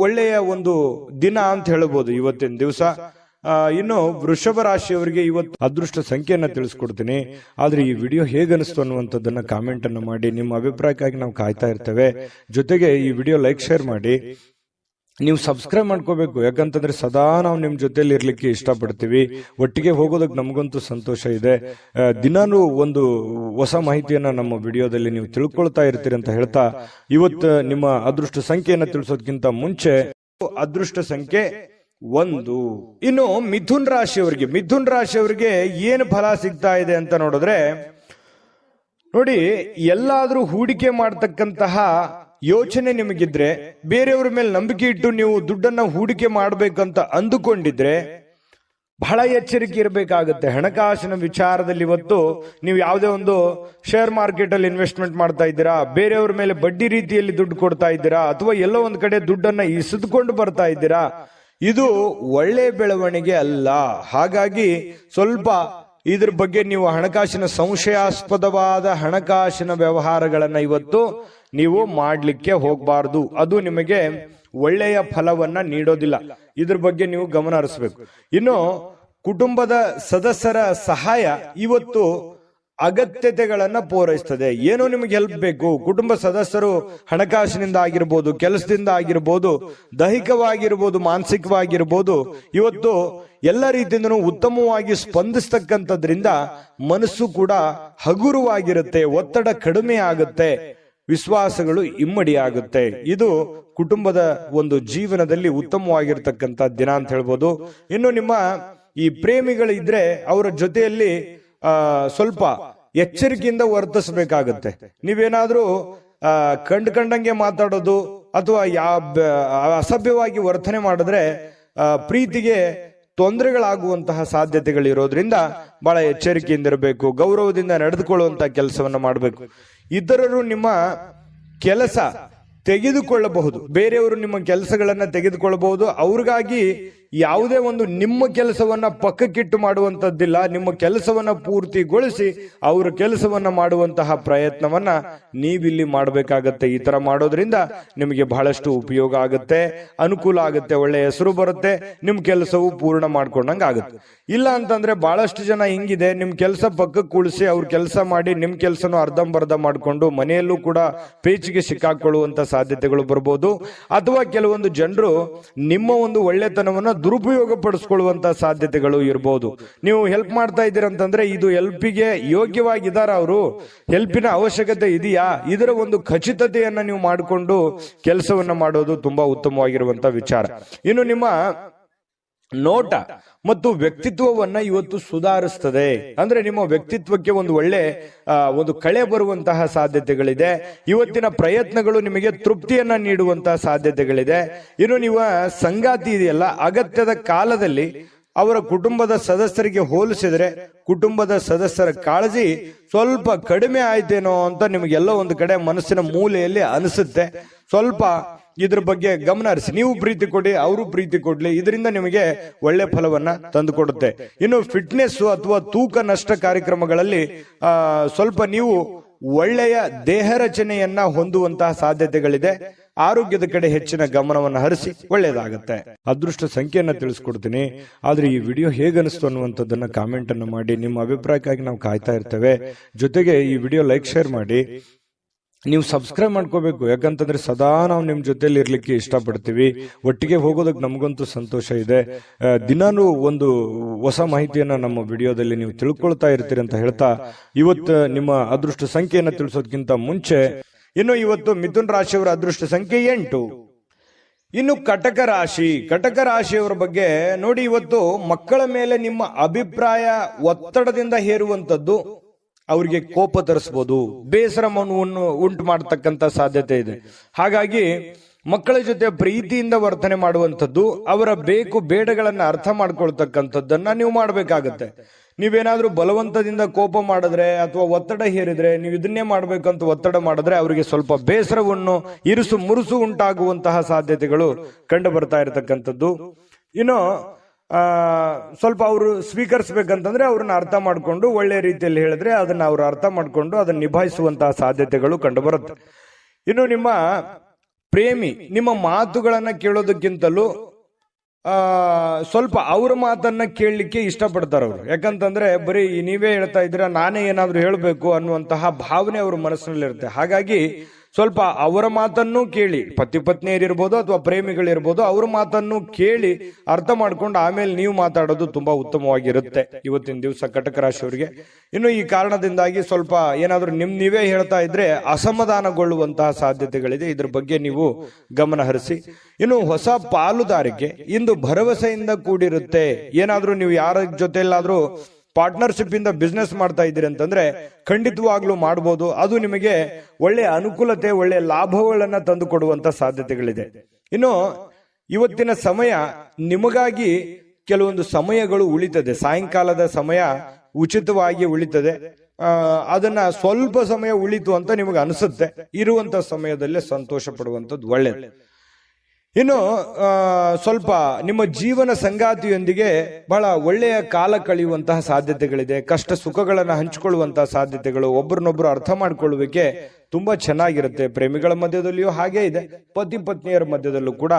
Speaker 2: ಒಳ್ಳೆಯ ಒಂದು ದಿನ ಅಂತ ಹೇಳಬಹುದು ಇವತ್ತಿನ ದಿವಸ. ಇನ್ನು ವೃಷಭ ರಾಶಿಯವರಿಗೆ ಇವತ್ತು ಅದೃಷ್ಟ ಸಂಖ್ಯೆಯನ್ನ ತಿಳಿಸ್ಕೊಡ್ತೀನಿ, ಆದ್ರೆ ಈ ವಿಡಿಯೋ ಹೇಗನಿಸ್ತು ಅನ್ನುವಂಥದ್ದನ್ನ ಕಾಮೆಂಟ್ ಅನ್ನು ಮಾಡಿ. ನಿಮ್ಮ ಅಭಿಪ್ರಾಯಕ್ಕಾಗಿ ನಾವು ಕಾಯ್ತಾ ಇರ್ತೇವೆ. ಜೊತೆಗೆ ಈ ವಿಡಿಯೋ ಲೈಕ್ ಶೇರ್ ಮಾಡಿ. ನೀವು ಸಬ್ಸ್ಕ್ರೈಬ್ ಮಾಡ್ಕೋಬೇಕು, ಯಾಕಂತಂದ್ರೆ ಸದಾ ನಾವು ನಿಮ್ ಜೊತೆಲಿ ಇರ್ಲಿಕ್ಕೆ ಇಷ್ಟಪಡ್ತೀವಿ. ಒಟ್ಟಿಗೆ ಹೋಗೋದಕ್ಕೆ ನಮಗಂತೂ ಸಂತೋಷ ಇದೆ. ದಿನಾನು ಒಂದು ಹೊಸ ಮಾಹಿತಿಯನ್ನ ನಮ್ಮ ವಿಡಿಯೋದಲ್ಲಿ ನೀವು ತಿಳ್ಕೊಳ್ತಾ ಇರ್ತೀರಿ ಅಂತ ಹೇಳ್ತಾ, ಇವತ್ತು ನಿಮ್ಮ ಅದೃಷ್ಟ ಸಂಖ್ಯೆಯನ್ನ ತಿಳಿಸೋದಕ್ಕಿಂತ ಮುಂಚೆ ಅದೃಷ್ಟ ಸಂಖ್ಯೆ 1. ಇನ್ನು ಮಿಥುನ್ ರಾಶಿಯವರಿಗೆ ಏನು ಫಲ ಸಿಗ್ತಾ ಇದೆ ಅಂತ ನೋಡಿದ್ರೆ, ನೋಡಿ, ಎಲ್ಲಾದ್ರೂ ಹೂಡಿಕೆ ಮಾಡತಕ್ಕಂತಹ ಯೋಚನೆ ನಿಮಗಿದ್ರೆ, ಬೇರೆಯವ್ರ ಮೇಲೆ ನಂಬಿಕೆ ಇಟ್ಟು ನೀವು ದುಡ್ಡನ್ನ ಹೂಡಿಕೆ ಮಾಡ್ಬೇಕಂತ ಅಂದುಕೊಂಡಿದ್ರೆ ಬಹಳ ಎಚ್ಚರಿಕೆ ಇರಬೇಕಾಗುತ್ತೆ. ಹಣಕಾಸಿನ ವಿಚಾರದಲ್ಲಿ ಇವತ್ತು ನೀವು ಯಾವುದೇ ಒಂದು ಶೇರ್ ಮಾರ್ಕೆಟ್ ಅಲ್ಲಿ ಇನ್ವೆಸ್ಟ್ಮೆಂಟ್ ಮಾಡ್ತಾ ಇದ್ದೀರಾ, ಬೇರೆಯವ್ರ ಮೇಲೆ ಬಡ್ಡಿ ರೀತಿಯಲ್ಲಿ ದುಡ್ಡು ಕೊಡ್ತಾ ಇದ್ದೀರಾ, ಅಥವಾ ಎಲ್ಲೋ ಒಂದ್ ಕಡೆ ದುಡ್ಡನ್ನ ಇಸಿದುಕೊಂಡು ಬರ್ತಾ ಇದ್ದೀರಾ, ಇದು ಒಳ್ಳೆ ಬೆಳವಣಿಗೆ ಅಲ್ಲ. ಹಾಗಾಗಿ ಸ್ವಲ್ಪ ಇದ್ರ ಬಗ್ಗೆ ನೀವು ಹಣಕಾಸಿನ ಸಂಶಯಾಸ್ಪದವಾದ ಹಣಕಾಸಿನ ವ್ಯವಹಾರಗಳನ್ನ ಇವತ್ತು ನೀವು ಮಾಡ್ಲಿಕ್ಕೆ ಹೋಗಬಾರ್ದು. ಅದು ನಿಮಗೆ ಒಳ್ಳೆಯ ಫಲವನ್ನ ನೀಡೋದಿಲ್ಲ. ಇದ್ರ ಬಗ್ಗೆ ನೀವು ಗಮನ ಹರಿಸಬೇಕು. ಇನ್ನು ಕುಟುಂಬದ ಸದಸ್ಯರ ಸಹಾಯ ಇವತ್ತು ಅಗತ್ಯತೆಗಳನ್ನ ಪೂರೈಸ್ತದೆ. ಏನೋ ನಿಮಗೆ ಹೆಲ್ಪ್ ಬೇಕು, ಕುಟುಂಬ ಸದಸ್ಯರು ಹಣಕಾಸಿನಿಂದ ಆಗಿರ್ಬೋದು, ಕೆಲಸದಿಂದ ಆಗಿರ್ಬೋದು, ದೈಹಿಕವಾಗಿರ್ಬೋದು, ಮಾನಸಿಕವಾಗಿರ್ಬೋದು, ಇವತ್ತು ಎಲ್ಲ ರೀತಿಯಿಂದನೂ ಉತ್ತಮವಾಗಿ ಸ್ಪಂದಿಸ್ತಕ್ಕಂಥದ್ರಿಂದ ಮನಸ್ಸು ಕೂಡ ಹಗುರವಾಗಿರುತ್ತೆ, ಒತ್ತಡ ಕಡಿಮೆ ಆಗುತ್ತೆ. ವಿಶ್ವಾಸಗಳು ಇಮ್ಮಡಿಯಾಗುತ್ತೆ. ಇದು ಕುಟುಂಬದ ಒಂದು ಜೀವನದಲ್ಲಿ ಉತ್ತಮವಾಗಿರ್ತಕ್ಕಂಥ ದಿನ ಅಂತ ಹೇಳ್ಬೋದು. ಇನ್ನು ನಿಮ್ಮ ಈ ಪ್ರೇಮಿಗಳಿದ್ರೆ ಅವರ ಜೊತೆಯಲ್ಲಿ ಸ್ವಲ್ಪ ಎಚ್ಚರಿಕೆಯಿಂದ ವರ್ತಿಸಬೇಕಾಗತ್ತೆ. ನೀವೇನಾದ್ರೂ ಕಂಡಂಗೆ ಮಾತಾಡೋದು ಅಥವಾ ಅಸಭ್ಯವಾಗಿ ವರ್ತನೆ ಮಾಡಿದ್ರೆ ಪ್ರೀತಿಗೆ ತೊಂದರೆಗಳಾಗುವಂತಹ ಸಾಧ್ಯತೆಗಳಿರೋದ್ರಿಂದ ಬಹಳ ಎಚ್ಚರಿಕೆಯಿಂದ ಇರಬೇಕು. ಗೌರವದಿಂದ ನಡೆದುಕೊಳ್ಳುವಂತಹ ಕೆಲಸವನ್ನ ಮಾಡಬೇಕು. ಇತರರು ನಿಮ್ಮ ಕೆಲಸ ತೆಗೆದುಕೊಳ್ಳಬಹುದು, ಬೇರೆಯವರು ನಿಮ್ಮ ಕೆಲಸಗಳನ್ನ ತೆಗೆದುಕೊಳ್ಳಬಹುದು. ಅವ್ರಿಗಾಗಿ ಯಾವುದೇ ಒಂದು ನಿಮ್ಮ ಕೆಲಸವನ್ನ ಪಕ್ಕಕ್ಕಿಟ್ಟು ಮಾಡುವಂತದ್ದಿಲ್ಲ. ನಿಮ್ಮ ಕೆಲಸವನ್ನ ಪೂರ್ತಿಗೊಳಿಸಿ ಅವರ ಕೆಲಸವನ್ನ ಮಾಡುವಂತಹ ಪ್ರಯತ್ನವನ್ನ ನೀವಿಲ್ಲಿ ಮಾಡಬೇಕಾಗತ್ತೆ. ಈ ತರ ಮಾಡೋದ್ರಿಂದ ನಿಮಗೆ ಬಹಳಷ್ಟು ಉಪಯೋಗ ಆಗುತ್ತೆ, ಅನುಕೂಲ ಆಗುತ್ತೆ, ಒಳ್ಳೆ ಹೆಸರು ಬರುತ್ತೆ, ನಿಮ್ ಕೆಲಸವು ಪೂರ್ಣ ಮಾಡ್ಕೊಂಡಂಗ ಆಗುತ್ತೆ. ಇಲ್ಲ ಅಂತಂದ್ರೆ ಬಹಳಷ್ಟು ಜನ ಹಿಂಗಿದೆ, ನಿಮ್ ಕೆಲಸ ಪಕ್ಕಕ್ಕೆ ಕುಳಿಸಿ ಅವ್ರ ಕೆಲಸ ಮಾಡಿ ನಿಮ್ ಕೆಲಸನೂ ಅರ್ಧಂಬರ್ಧ ಮಾಡ್ಕೊಂಡು ಮನೆಯಲ್ಲೂ ಕೂಡ ಪೇಚಿಗೆ ಸಿಕ್ಕಾಕೊಳ್ಳುವಂತ ಸಾಧ್ಯತೆಗಳು ಬರ್ಬೋದು. ಅಥವಾ ಕೆಲವೊಂದು ಜನರು ನಿಮ್ಮ ಒಂದು ಒಳ್ಳೆತನವನ್ನ ದುರುಪಯೋಗ ಪಡಿಸ್ಕೊಳ್ಳುವಂತ ಸಾಧ್ಯತೆಗಳು ಇರಬಹುದು. ನೀವು ಹೆಲ್ಪ್ ಮಾಡ್ತಾ ಇದ್ದೀರಂತಂದ್ರೆ ಇದು ಹೆಲ್ಪಿಗೆ ಯೋಗ್ಯವಾಗಿದ್ದಾರ, ಅವರು ಹೆಲ್ಪಿನ ಅವಶ್ಯಕತೆ ಇದೆಯಾ, ಇದರ ಒಂದು ಖಚಿತತೆಯನ್ನ ನೀವು ಮಾಡಿಕೊಂಡು ಕೆಲಸವನ್ನ ಮಾಡೋದು ತುಂಬಾ ಉತ್ತಮವಾಗಿರುವಂತ ವಿಚಾರ. ಇನ್ನು ನಿಮ್ಮ ನೋಟ ಮತ್ತು ವ್ಯಕ್ತಿತ್ವವನ್ನ ಇವತ್ತು ಸುಧಾರಿಸ್ತದೆ. ಅಂದ್ರೆ ನಿಮ್ಮ ವ್ಯಕ್ತಿತ್ವಕ್ಕೆ ಒಂದು ಒಳ್ಳೆ ಒಂದು ಕಳೆ ಬರುವಂತಹ ಸಾಧ್ಯತೆಗಳಿದೆ. ಇವತ್ತಿನ ಪ್ರಯತ್ನಗಳು ನಿಮಗೆ ತೃಪ್ತಿಯನ್ನ ನೀಡುವಂತಹ ಸಾಧ್ಯತೆಗಳಿದೆ. ಇನ್ನು ನೀವು ಸಂಗಾತಿ ಇದೆಯಲ್ಲ, ಅಗತ್ಯದ ಕಾಲದಲ್ಲಿ ಅವರ ಕುಟುಂಬದ ಸದಸ್ಯರಿಗೆ ಹೋಲಿಸಿದ್ರೆ ಕುಟುಂಬದ ಸದಸ್ಯರ ಕಾಳಜಿ ಸ್ವಲ್ಪ ಕಡಿಮೆ ಆಯ್ತೇನೋ ಅಂತ ನಿಮಗೆಲ್ಲ ಒಂದು ಕಡೆ ಮನಸ್ಸಿನ ಮೂಲೆಯಲ್ಲಿ ಅನಿಸುತ್ತೆ. ಸ್ವಲ್ಪ ಇದ್ರ ಬಗ್ಗೆ ಗಮನ ಹರಿಸಿ. ನೀವು ಪ್ರೀತಿ ಕೊಡಿ, ಅವರು ಪ್ರೀತಿ ಕೊಡ್ಲಿ, ಇದರಿಂದ ನಿಮಗೆ ಒಳ್ಳೆ ಫಲವನ್ನ ತಂದುಕೊಡುತ್ತೆ. ಇನ್ನು ಫಿಟ್ನೆಸ್ ಅಥವಾ ತೂಕ ನಷ್ಟ ಕಾರ್ಯಕ್ರಮಗಳಲ್ಲಿ ಸ್ವಲ್ಪ ನೀವು ಒಳ್ಳೆಯ ದೇಹ ರಚನೆಯನ್ನ ಹೊಂದುವಂತಹ ಸಾಧ್ಯತೆಗಳಿದೆ. ಆರೋಗ್ಯದ ಕಡೆ ಹೆಚ್ಚಿನ ಗಮನವನ್ನು ಹರಿಸಿ, ಒಳ್ಳೆಯದಾಗತ್ತೆ. ಅದೃಷ್ಟ ಸಂಖ್ಯೆಯನ್ನ ತಿಳಿಸ್ಕೊಡ್ತೀನಿ. ಆದ್ರೆ ಈ ವಿಡಿಯೋ ಹೇಗನಿಸ್ತು ಅನ್ನುವಂಥದ್ದನ್ನ ಕಾಮೆಂಟ್ ಅನ್ನು ಮಾಡಿ. ನಿಮ್ಮ ಅಭಿಪ್ರಾಯಕ್ಕಾಗಿ ನಾವು ಕಾಯ್ತಾ ಇರ್ತೇವೆ. ಜೊತೆಗೆ ಈ ವಿಡಿಯೋ ಲೈಕ್, ಶೇರ್ ಮಾಡಿ. ನೀವು ಸಬ್ಸ್ಕ್ರೈಬ್ ಮಾಡ್ಕೋಬೇಕು, ಯಾಕಂತಂದ್ರೆ ಸದಾ ನಾವು ನಿಮ್ ಜೊತೆಲಿ ಇರ್ಲಿಕ್ಕೆ ಇಷ್ಟಪಡ್ತೀವಿ. ಒಟ್ಟಿಗೆ ಹೋಗೋದಕ್ಕೆ ನಮಗಂತೂ ಸಂತೋಷ ಇದೆ. ದಿನಾನು ಒಂದು ಹೊಸ ಮಾಹಿತಿಯನ್ನ ನಮ್ಮ ವಿಡಿಯೋದಲ್ಲಿ ನೀವು ತಿಳ್ಕೊಳ್ತಾ ಇರ್ತೀರಿ ಅಂತ ಹೇಳ್ತಾ, ಇವತ್ತು ನಿಮ್ಮ ಅದೃಷ್ಟ ಸಂಖ್ಯೆಯನ್ನ ತಿಳಿಸೋದಕ್ಕಿಂತ ಮುಂಚೆ ಇನ್ನು ಇವತ್ತು ಮಿಥುನ್ ರಾಶಿಯವರ ಅದೃಷ್ಟ ಸಂಖ್ಯೆ 8. ಇನ್ನು ಕಟಕ ರಾಶಿಯವರ ಬಗ್ಗೆ ನೋಡಿ, ಇವತ್ತು ಮಕ್ಕಳ ಮೇಲೆ ನಿಮ್ಮ ಅಭಿಪ್ರಾಯ ಒತ್ತಡದಿಂದ ಹೇರುವಂತದ್ದು ಅವರಿಗೆ ಕೋಪ ತರಿಸಬಹುದು, ಬೇಸರವನ್ನು ಉಂಟು ಮಾಡತಕ್ಕಂತ ಸಾಧ್ಯತೆ ಇದೆ. ಹಾಗಾಗಿ ಮಕ್ಕಳ ಜೊತೆ ಪ್ರೀತಿಯಿಂದ ವರ್ತನೆ ಮಾಡುವಂಥದ್ದು, ಅವರ ಬೇಕು ಬೇಡಗಳನ್ನ ಅರ್ಥ ಮಾಡ್ಕೊಳ್ತಕ್ಕಂಥದ್ದನ್ನ ನೀವು ಮಾಡಬೇಕಾಗತ್ತೆ. ನೀವೇನಾದ್ರೂ ಬಲವಂತದಿಂದ ಕೋಪ ಮಾಡಿದ್ರೆ ಅಥವಾ ಒತ್ತಡ ಹೇರಿದ್ರೆ, ನೀವು ಇದನ್ನೇ ಮಾಡ್ಬೇಕಂತ ಒತ್ತಡ ಮಾಡಿದ್ರೆ ಅವರಿಗೆ ಸ್ವಲ್ಪ ಬೇಸರವನ್ನು ಇರುಸು ಮುರುಸು ಉಂಟಾಗುವಂತಹ ಸಾಧ್ಯತೆಗಳು ಕಂಡು ಬರ್ತಾ ಇರತಕ್ಕಂಥದ್ದು. ಇನ್ನು ಸ್ವಲ್ಪ ಅವರು ಸ್ವೀಕರಿಸಬೇಕಂತಂದ್ರೆ ಅವ್ರನ್ನ ಅರ್ಥ ಮಾಡ್ಕೊಂಡು ಒಳ್ಳೆ ರೀತಿಯಲ್ಲಿ ಹೇಳಿದ್ರೆ ಅದನ್ನ ಅವರು ಅರ್ಥ ಮಾಡ್ಕೊಂಡು ಅದನ್ನ ನಿಭಾಯಿಸುವಂತಹ ಸಾಧ್ಯತೆಗಳು ಕಂಡು ಬರುತ್ತೆ. ಇನ್ನು ನಿಮ್ಮ ಪ್ರೇಮಿ ನಿಮ್ಮ ಮಾತುಗಳನ್ನ ಕೇಳೋದಕ್ಕಿಂತಲೂ ಸ್ವಲ್ಪ ಅವ್ರ ಮಾತನ್ನ ಕೇಳಲಿಕ್ಕೆ ಇಷ್ಟಪಡ್ತಾರೆ ಅವರು. ಯಾಕಂತಂದ್ರೆ ಬರೀ ನೀವೇ ಹೇಳ್ತಾ ಇದ್ದೀರಾ, ನಾನೇ ಏನಾದ್ರೂ ಹೇಳ್ಬೇಕು ಅನ್ನುವಂತಹ ಭಾವನೆ ಅವ್ರ ಮನಸ್ಸಿನಲ್ಲಿರುತ್ತೆ. ಹಾಗಾಗಿ ಸ್ವಲ್ಪ ಅವರ ಮಾತನ್ನು ಕೇಳಿ, ಪತಿ ಪತ್ನಿಯರಿರ್ಬೋದು ಅಥವಾ ಪ್ರೇಮಿಗಳಿರ್ಬೋದು, ಅವ್ರ ಮಾತನ್ನು ಕೇಳಿ ಅರ್ಥ ಮಾಡ್ಕೊಂಡು ಆಮೇಲೆ ನೀವು ಮಾತಾಡೋದು ತುಂಬಾ ಉತ್ತಮವಾಗಿರುತ್ತೆ ಇವತ್ತಿನ ದಿವಸ ಕಟಕ ರಾಶಿಯವರಿಗೆ. ಇನ್ನು ಈ ಕಾರಣದಿಂದಾಗಿ ಸ್ವಲ್ಪ ಏನಾದ್ರೂ ನೀವೇ ಹೇಳ್ತಾ ಇದ್ರೆ ಅಸಮಾಧಾನಗೊಳ್ಳುವಂತಹ ಸಾಧ್ಯತೆಗಳಿದೆ. ಇದ್ರ ಬಗ್ಗೆ ನೀವು ಗಮನ ಹರಿಸಿ. ಇನ್ನು ಹೊಸ ಪಾಲುದಾರಿಕೆ ಇಂದು ಭರವಸೆಯಿಂದ ಕೂಡಿರುತ್ತೆ. ಏನಾದ್ರೂ ನೀವು ಯಾರ ಜೊತೆಲ್ಲಾದ್ರೂ ಪಾರ್ಟ್ನರ್ಶಿಪ್ ಇಂದ ಬಿಸ್ನೆಸ್ ಮಾಡ್ತಾ ಇದ್ದೀರಿ ಅಂತಂದ್ರೆ ಖಂಡಿತವಾಗ್ಲೂ ಮಾಡಬಹುದು. ಅದು ನಿಮಗೆ ಒಳ್ಳೆ ಅನುಕೂಲತೆ, ಒಳ್ಳೆ ಲಾಭಗಳನ್ನ ತಂದು ಕೊಡುವಂತ ಸಾಧ್ಯತೆಗಳಿದೆ. ಇನ್ನು ಇವತ್ತಿನ ಸಮಯ ನಿಮಗಾಗಿ ಕೆಲವೊಂದು ಸಮಯಗಳು ಉಳಿತದೆ. ಸಾಯಂಕಾಲದ ಸಮಯ ಉಚಿತವಾಗಿ ಉಳಿತದೆ. ಅದನ್ನ ಸ್ವಲ್ಪ ಸಮಯ ಉಳಿತು ಅಂತ ನಿಮಗೆ ಅನಿಸುತ್ತೆ. ಇರುವಂತ ಸಮಯದಲ್ಲೇ ಸಂತೋಷ ಪಡುವಂಥದ್ದು ಒಳ್ಳೆಯದು. ಇನ್ನು ಸ್ವಲ್ಪ ನಿಮ್ಮ ಜೀವನ ಸಂಗಾತಿಯೊಂದಿಗೆ ಬಹಳ ಒಳ್ಳೆಯ ಕಾಲ ಕಳೆಯುವಂತಹ ಸಾಧ್ಯತೆಗಳಿದೆ. ಕಷ್ಟ ಸುಖಗಳನ್ನು ಹಂಚಿಕೊಳ್ಳುವಂತಹ ಸಾಧ್ಯತೆಗಳು, ಒಬ್ಬರನ್ನೊಬ್ಬರು ಅರ್ಥ ಮಾಡ್ಕೊಳ್ಳುವಿಕೆ ತುಂಬಾ ಚೆನ್ನಾಗಿರುತ್ತೆ. ಪ್ರೇಮಿಗಳ ಮಧ್ಯದಲ್ಲಿಯೂ ಹಾಗೆ ಇದೆ, ಪತಿ ಪತ್ನಿಯರ ಮಧ್ಯದಲ್ಲೂ ಕೂಡ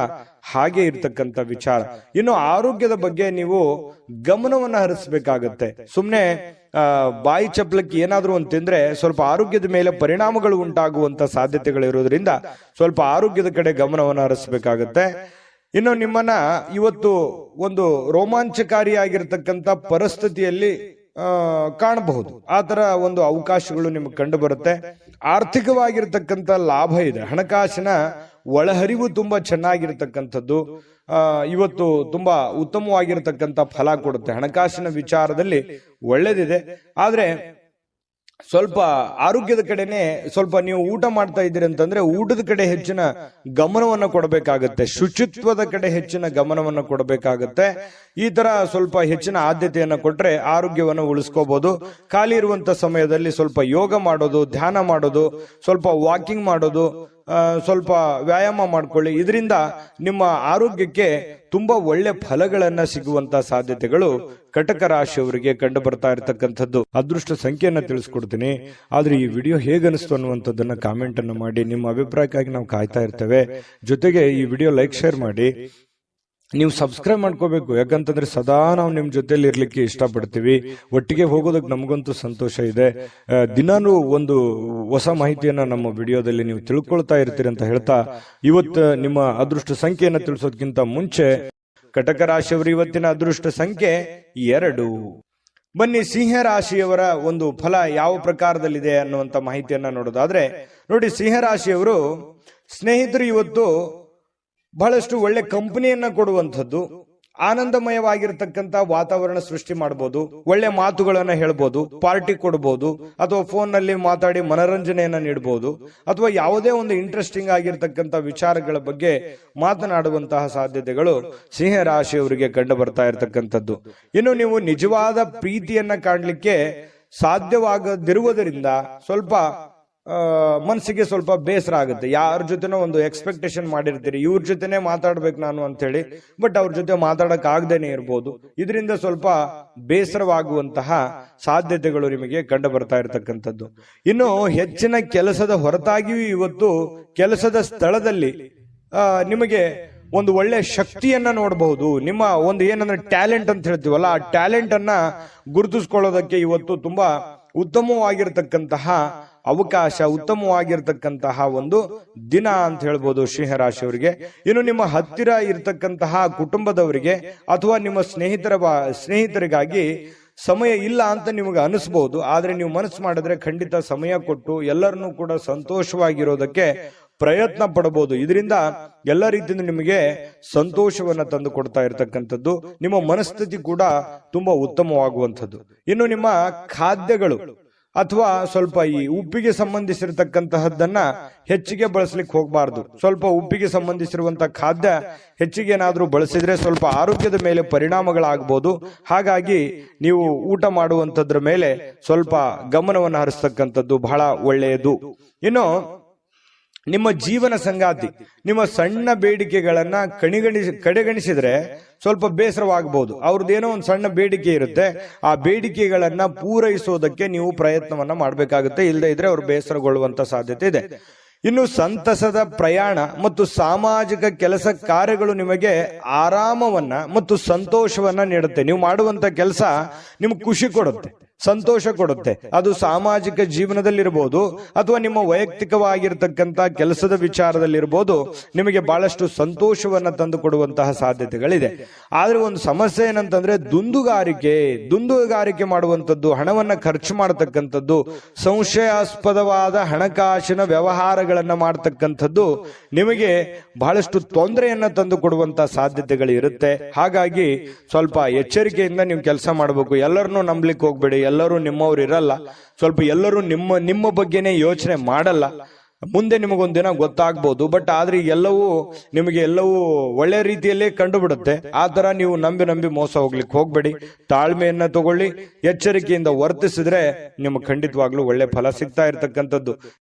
Speaker 2: ಹಾಗೆ ಇರ್ತಕ್ಕಂಥ ವಿಚಾರ. ಇನ್ನು ಆರೋಗ್ಯದ ಬಗ್ಗೆ ನೀವು ಗಮನವನ್ನ ಹರಿಸಬೇಕಾಗತ್ತೆ. ಸುಮ್ನೆ ಬಾಯಿ ಚಪ್ಪಲಕ್ಕೆ ಏನಾದ್ರೂ ಒಂದು ತಿಂದ್ರೆ ಸ್ವಲ್ಪ ಆರೋಗ್ಯದ ಮೇಲೆ ಪರಿಣಾಮಗಳು ಉಂಟಾಗುವಂತ ಸಾಧ್ಯತೆಗಳಿರೋದ್ರಿಂದ ಸ್ವಲ್ಪ ಆರೋಗ್ಯದ ಕಡೆ ಗಮನವನ್ನು ಹರಿಸಬೇಕಾಗತ್ತೆ. ಇನ್ನು ನಿಮ್ಮನ್ನ ಇವತ್ತು ಒಂದು ರೋಮಾಂಚಕಾರಿಯಾಗಿರ್ತಕ್ಕಂಥ ಪರಿಸ್ಥಿತಿಯಲ್ಲಿ ಕಾಣಬಹುದು. ಆ ತರ ಒಂದು ಅವಕಾಶಗಳು ನಿಮಗೆ ಕಂಡು ಬರುತ್ತೆ. ಆರ್ಥಿಕವಾಗಿರ್ತಕ್ಕಂಥ ಲಾಭ ಇದೆ. ಹಣಕಾಸಿನ ಒಳಹರಿವು ತುಂಬಾ ಚೆನ್ನಾಗಿರ್ತಕ್ಕಂಥದ್ದು ಇವತ್ತು ತುಂಬಾ ಉತ್ತಮವಾಗಿರ್ತಕ್ಕಂಥ ಫಲ ಕೊಡುತ್ತೆ. ಹಣಕಾಸಿನ ವಿಚಾರದಲ್ಲಿ ಒಳ್ಳೇದಿದೆ. ಆದ್ರೆ ಸ್ವಲ್ಪ ಆರೋಗ್ಯದ ಕಡೆನೆ ಸ್ವಲ್ಪ ನೀವು ಊಟ ಮಾಡ್ತಾ ಇದ್ದೀರಿ ಅಂತಂದ್ರೆ ಊಟದ ಕಡೆ ಹೆಚ್ಚಿನ ಗಮನವನ್ನ ಕೊಡಬೇಕಾಗತ್ತೆ. ಶುಚಿತ್ವದ ಕಡೆ ಹೆಚ್ಚಿನ ಗಮನವನ್ನ ಕೊಡಬೇಕಾಗತ್ತೆ. ಈ ತರ ಸ್ವಲ್ಪ ಹೆಚ್ಚಿನ ಆದ್ಯತೆಯನ್ನ ಕೊಟ್ರೆ ಆರೋಗ್ಯವನ್ನು ಉಳಿಸ್ಕೋಬಹುದು. ಖಾಲಿ ಇರುವಂತ ಸಮಯದಲ್ಲಿ ಸ್ವಲ್ಪ ಯೋಗ ಮಾಡೋದು, ಧ್ಯಾನ ಮಾಡೋದು, ಸ್ವಲ್ಪ ವಾಕಿಂಗ್ ಮಾಡೋದು, ಸ್ವಲ್ಪ ವ್ಯಾಯಾಮ ಮಾಡ್ಕೊಳ್ಳಿ. ಇದರಿಂದ ನಿಮ್ಮ ಆರೋಗ್ಯಕ್ಕೆ ತುಂಬಾ ಒಳ್ಳೆ ಫಲಗಳನ್ನ ಸಿಗುವಂತ ಸಾಧ್ಯತೆಗಳು ಕಟಕ ರಾಶಿಯವರಿಗೆ ಕಂಡು ಬರ್ತಾ ಇರತಕ್ಕಂಥದ್ದು. ಅದೃಷ್ಟ ಸಂಖ್ಯೆಯನ್ನ ತಿಳಿಸ್ಕೊಡ್ತೀನಿ. ಆದ್ರೆ ಈ ವಿಡಿಯೋ ಹೇಗನಿಸ್ತು ಅನ್ನುವಂಥದ್ದನ್ನ ಕಾಮೆಂಟ್ ಅನ್ನು ಮಾಡಿ. ನಿಮ್ಮ ಅಭಿಪ್ರಾಯಕ್ಕಾಗಿ ನಾವು ಕಾಯ್ತಾ ಇರ್ತೇವೆ. ಜೊತೆಗೆ ಈ ವಿಡಿಯೋ ಲೈಕ್, ಶೇರ್ ಮಾಡಿ. ನೀವು ಸಬ್ಸ್ಕ್ರೈಬ್ ಮಾಡ್ಕೋಬೇಕು. ಯಾಕಂತಂದ್ರೆ ಸದಾ ನಾವು ನಿಮ್ ಜೊತೆಲಿ ಇರ್ಲಿಕ್ಕೆ ಇಷ್ಟಪಡ್ತೀವಿ. ಒಟ್ಟಿಗೆ ಹೋಗೋದಕ್ಕೆ ನಮಗಂತೂ ಸಂತೋಷ ಇದೆ. ದಿನಾನು ಒಂದು ಹೊಸ ಮಾಹಿತಿಯನ್ನ ನಮ್ಮ ವಿಡಿಯೋದಲ್ಲಿ ನೀವು ತಿಳ್ಕೊಳ್ತಾ ಇರ್ತೀರಿ ಅಂತ ಹೇಳ್ತಾ, ಇವತ್ತು ನಿಮ್ಮ ಅದೃಷ್ಟ ಸಂಖ್ಯೆಯನ್ನ ತಿಳಿಸೋದಕ್ಕಿಂತ ಮುಂಚೆ ಕಟಕ ರಾಶಿಯವರು ಇವತ್ತಿನ ಅದೃಷ್ಟ ಸಂಖ್ಯೆ 2. ಬನ್ನಿ ಸಿಂಹ ರಾಶಿಯವರ ಒಂದು ಫಲ ಯಾವ ಪ್ರಕಾರದಲ್ಲಿದೆ ಅನ್ನುವಂತ ಮಾಹಿತಿಯನ್ನ ನೋಡೋದಾದ್ರೆ, ನೋಡಿ ಸಿಂಹ ರಾಶಿಯವರು ಸ್ನೇಹಿತರು ಇವತ್ತು ಬಹಳಷ್ಟು ಒಳ್ಳೆ ಕಂಪನಿಯನ್ನ ಕೊಡುವಂಥದ್ದು, ಆನಂದಮಯವಾಗಿರ್ತಕ್ಕಂಥ ವಾತಾವರಣ ಸೃಷ್ಟಿ ಮಾಡಬಹುದು. ಒಳ್ಳೆ ಮಾತುಗಳನ್ನ ಹೇಳ್ಬೋದು, ಪಾರ್ಟಿ ಕೊಡಬಹುದು, ಅಥವಾ ಫೋನ್ ನಲ್ಲಿ ಮಾತಾಡಿ ಮನರಂಜನೆಯನ್ನ ನೀಡಬಹುದು, ಅಥವಾ ಯಾವುದೇ ಒಂದು ಇಂಟ್ರೆಸ್ಟಿಂಗ್ ಆಗಿರ್ತಕ್ಕಂಥ ವಿಚಾರಗಳ ಬಗ್ಗೆ ಮಾತನಾಡುವಂತಹ ಸಾಧ್ಯತೆಗಳು ಸಿಂಹ ರಾಶಿಯವರಿಗೆ ಕಂಡು ಬರ್ತಾ ಇರತಕ್ಕಂಥದ್ದು. ಇನ್ನು ನೀವು ನಿಜವಾದ ಪ್ರೀತಿಯನ್ನ ಕಾಣಲಿಕ್ಕೆ ಸಾಧ್ಯವಾಗದಿರುವುದರಿಂದ ಸ್ವಲ್ಪ ಮನಸ್ಸಿಗೆ ಸ್ವಲ್ಪ ಬೇಸರ ಆಗುತ್ತೆ. ಯಾರ ಜೊತೆನೋ ಒಂದು ಎಕ್ಸ್ಪೆಕ್ಟೇಷನ್ ಮಾಡಿರ್ತೀರಿ, ಇವ್ರ ಜೊತೆನೆ ಮಾತಾಡ್ಬೇಕು ನಾನು ಅಂತ ಹೇಳಿ, ಬಟ್ ಅವ್ರ ಜೊತೆ ಮಾತಾಡಕ್ ಆಗದೇನೆ ಇರ್ಬೋದು. ಇದರಿಂದ ಸ್ವಲ್ಪ ಬೇಸರವಾಗುವಂತಹ ಸಾಧ್ಯತೆಗಳು ನಿಮಗೆ ಕಂಡು ಬರ್ತಾ ಇರತಕ್ಕಂಥದ್ದು. ಇನ್ನು ಹೆಚ್ಚಿನ ಕೆಲಸದ ಹೊರತಾಗಿಯೂ ಇವತ್ತು ಕೆಲಸದ ಸ್ಥಳದಲ್ಲಿ ನಿಮಗೆ ಒಂದು ಒಳ್ಳೆ ಶಕ್ತಿಯನ್ನ ನೋಡಬಹುದು. ನಿಮ್ಮ ಒಂದು ಏನಂದ್ರೆ ಟ್ಯಾಲೆಂಟ್ ಅಂತ ಹೇಳ್ತೀವಲ್ಲ, ಆ ಟ್ಯಾಲೆಂಟ್ ಅನ್ನ ಗುರುತಿಸ್ಕೊಳ್ಳೋದಕ್ಕೆ ಇವತ್ತು ತುಂಬಾ ಉತ್ತಮವಾಗಿರ್ತಕ್ಕಂತಹ ಅವಕಾಶ, ಉತ್ತಮವಾಗಿರ್ತಕ್ಕಂತಹ ಒಂದು ದಿನ ಅಂತ ಹೇಳ್ಬೋದು ಸಿಂಹ ರಾಶಿಯವರಿಗೆ. ಇನ್ನು ನಿಮ್ಮ ಹತ್ತಿರ ಇರತಕ್ಕಂತಹ ಕುಟುಂಬದವರಿಗೆ ಅಥವಾ ನಿಮ್ಮ ಸ್ನೇಹಿತರಿಗಾಗಿ ಸಮಯ ಇಲ್ಲ ಅಂತ ನಿಮಗೆ ಅನಿಸ್ಬಹುದು. ಆದ್ರೆ ನೀವು ಮನಸ್ಸು ಮಾಡಿದ್ರೆ ಖಂಡಿತ ಸಮಯ ಕೊಟ್ಟು ಎಲ್ಲರನ್ನೂ ಕೂಡ ಸಂತೋಷವಾಗಿರೋದಕ್ಕೆ ಪ್ರಯತ್ನ ಪಡಬಹುದು. ಇದರಿಂದ ಎಲ್ಲ ರೀತಿಯಿಂದ ನಿಮಗೆ ಸಂತೋಷವನ್ನ ತಂದು ಕೊಡ್ತಾ ಇರತಕ್ಕಂಥದ್ದು. ನಿಮ್ಮ ಮನಸ್ಥಿತಿ ಕೂಡ ತುಂಬಾ ಉತ್ತಮವಾಗುವಂಥದ್ದು. ಇನ್ನು ನಿಮ್ಮ ಖಾದ್ಯಗಳು ಅಥವಾ ಸ್ವಲ್ಪ ಈ ಉಪ್ಪಿಗೆ ಸಂಬಂಧಿಸಿರತಕ್ಕಂತಹದ್ದನ್ನ ಹೆಚ್ಚಿಗೆ ಬಳಸಲಿಕ್ಕೆ ಹೋಗಬಾರ್ದು. ಸ್ವಲ್ಪ ಉಪ್ಪಿಗೆ ಸಂಬಂಧಿಸಿರುವಂತಹ ಖಾದ್ಯ ಹೆಚ್ಚಿಗೆ ಏನಾದ್ರೂ ಬಳಸಿದ್ರೆ ಸ್ವಲ್ಪ ಆರೋಗ್ಯದ ಮೇಲೆ ಪರಿಣಾಮಗಳಾಗಬಹುದು. ಹಾಗಾಗಿ ನೀವು ಊಟ ಮಾಡುವಂತದ್ರ ಮೇಲೆ ಸ್ವಲ್ಪ ಗಮನವನ್ನು ಹರಿಸ್ತಕ್ಕಂಥದ್ದು ಬಹಳ ಒಳ್ಳೆಯದು. ಇನ್ನು ನಿಮ್ಮ ಜೀವನ ಸಂಗಾತಿ ನಿಮ್ಮ ಸಣ್ಣ ಬೇಡಿಕೆಗಳನ್ನ ಕಡೆಗಣಿಸಿದ್ರೆ ಸ್ವಲ್ಪ ಬೇಸರವಾಗಬಹುದು. ಅವ್ರದ್ದೇನೋ ಒಂದು ಸಣ್ಣ ಬೇಡಿಕೆ ಇರುತ್ತೆ, ಆ ಬೇಡಿಕೆಗಳನ್ನ ಪೂರೈಸೋದಕ್ಕೆ ನೀವು ಪ್ರಯತ್ನವನ್ನ ಮಾಡಬೇಕಾಗುತ್ತೆ. ಇಲ್ಲದೆ ಇದ್ರೆ ಅವ್ರು ಬೇಸರಗೊಳ್ಳುವಂತ ಸಾಧ್ಯತೆ ಇದೆ. ಇನ್ನು ಸಂತಸದ ಪ್ರಯಾಣ ಮತ್ತು ಸಾಮಾಜಿಕ ಕೆಲಸ ಕಾರ್ಯಗಳು ನಿಮಗೆ ಆರಾಮವನ್ನ ಮತ್ತು ಸಂತೋಷವನ್ನ ನೀಡುತ್ತೆ. ನೀವು ಮಾಡುವಂತ ಕೆಲಸ ನಿಮ್ಗೆ ಖುಷಿ ಕೊಡುತ್ತೆ, ಸಂತೋಷ ಕೊಡುತ್ತೆ. ಅದು ಸಾಮಾಜಿಕ ಜೀವನದಲ್ಲಿರ್ಬೋದು ಅಥವಾ ನಿಮ್ಮ ವೈಯಕ್ತಿಕವಾಗಿರ್ತಕ್ಕಂಥ ಕೆಲಸದ ವಿಚಾರದಲ್ಲಿರ್ಬೋದು, ನಿಮಗೆ ಬಹಳಷ್ಟು ಸಂತೋಷವನ್ನ ತಂದು ಕೊಡುವಂತಹ ಸಾಧ್ಯತೆಗಳಿದೆ. ಆದ್ರೆ ಒಂದು ಸಮಸ್ಯೆ ಏನಂತಂದ್ರೆ ದುಂದುಗಾರಿಕೆ ಮಾಡುವಂಥದ್ದು, ಹಣವನ್ನ ಖರ್ಚು ಮಾಡತಕ್ಕಂಥದ್ದು, ಸಂಶಯಾಸ್ಪದವಾದ ಹಣಕಾಸಿನ ವ್ಯವಹಾರಗಳನ್ನ ಮಾಡತಕ್ಕಂಥದ್ದು ನಿಮಗೆ ಬಹಳಷ್ಟು ತೊಂದರೆಯನ್ನ ತಂದು ಕೊಡುವಂತಹ ಸಾಧ್ಯತೆಗಳು ಇರುತ್ತೆ. ಹಾಗಾಗಿ ಸ್ವಲ್ಪ ಎಚ್ಚರಿಕೆಯಿಂದ ನೀವು ಕೆಲಸ ಮಾಡಬೇಕು. ಎಲ್ಲರನ್ನೂ ನಂಬಲಿಕ್ಕೆ ಹೋಗ್ಬೇಡಿ. ಎಲ್ಲರೂ ನಿಮ್ಮವ್ರು ಇರಲ್ಲ. ಸ್ವಲ್ಪ ಎಲ್ಲರೂ ನಿಮ್ಮ ಬಗ್ಗೆನೇ ಯೋಚನೆ ಮಾಡಲ್ಲ. ಮುಂದೆ ನಿಮಗೊಂದಿನ ಗೊತ್ತಾಗ್ಬೋದು. ಬಟ್ ಆದ್ರೆ ಎಲ್ಲವೂ ಒಳ್ಳೆ ರೀತಿಯಲ್ಲೇ ಕಂಡು ಬಿಡುತ್ತೆ. ಆ ತರ ನೀವು ನಂಬಿ ಮೋಸ ಹೋಗ್ಲಿಕ್ಕೆ ಹೋಗ್ಬೇಡಿ. ತಾಳ್ಮೆಯನ್ನ ತಗೊಳ್ಳಿ, ಎಚ್ಚರಿಕೆಯಿಂದ ವರ್ತಿಸಿದ್ರೆ ನಿಮಗೆ ಖಂಡಿತವಾಗ್ಲೂ ಒಳ್ಳೆ ಫಲ ಸಿಗ್ತಾ ಇರತಕ್ಕಂಥದ್ದು.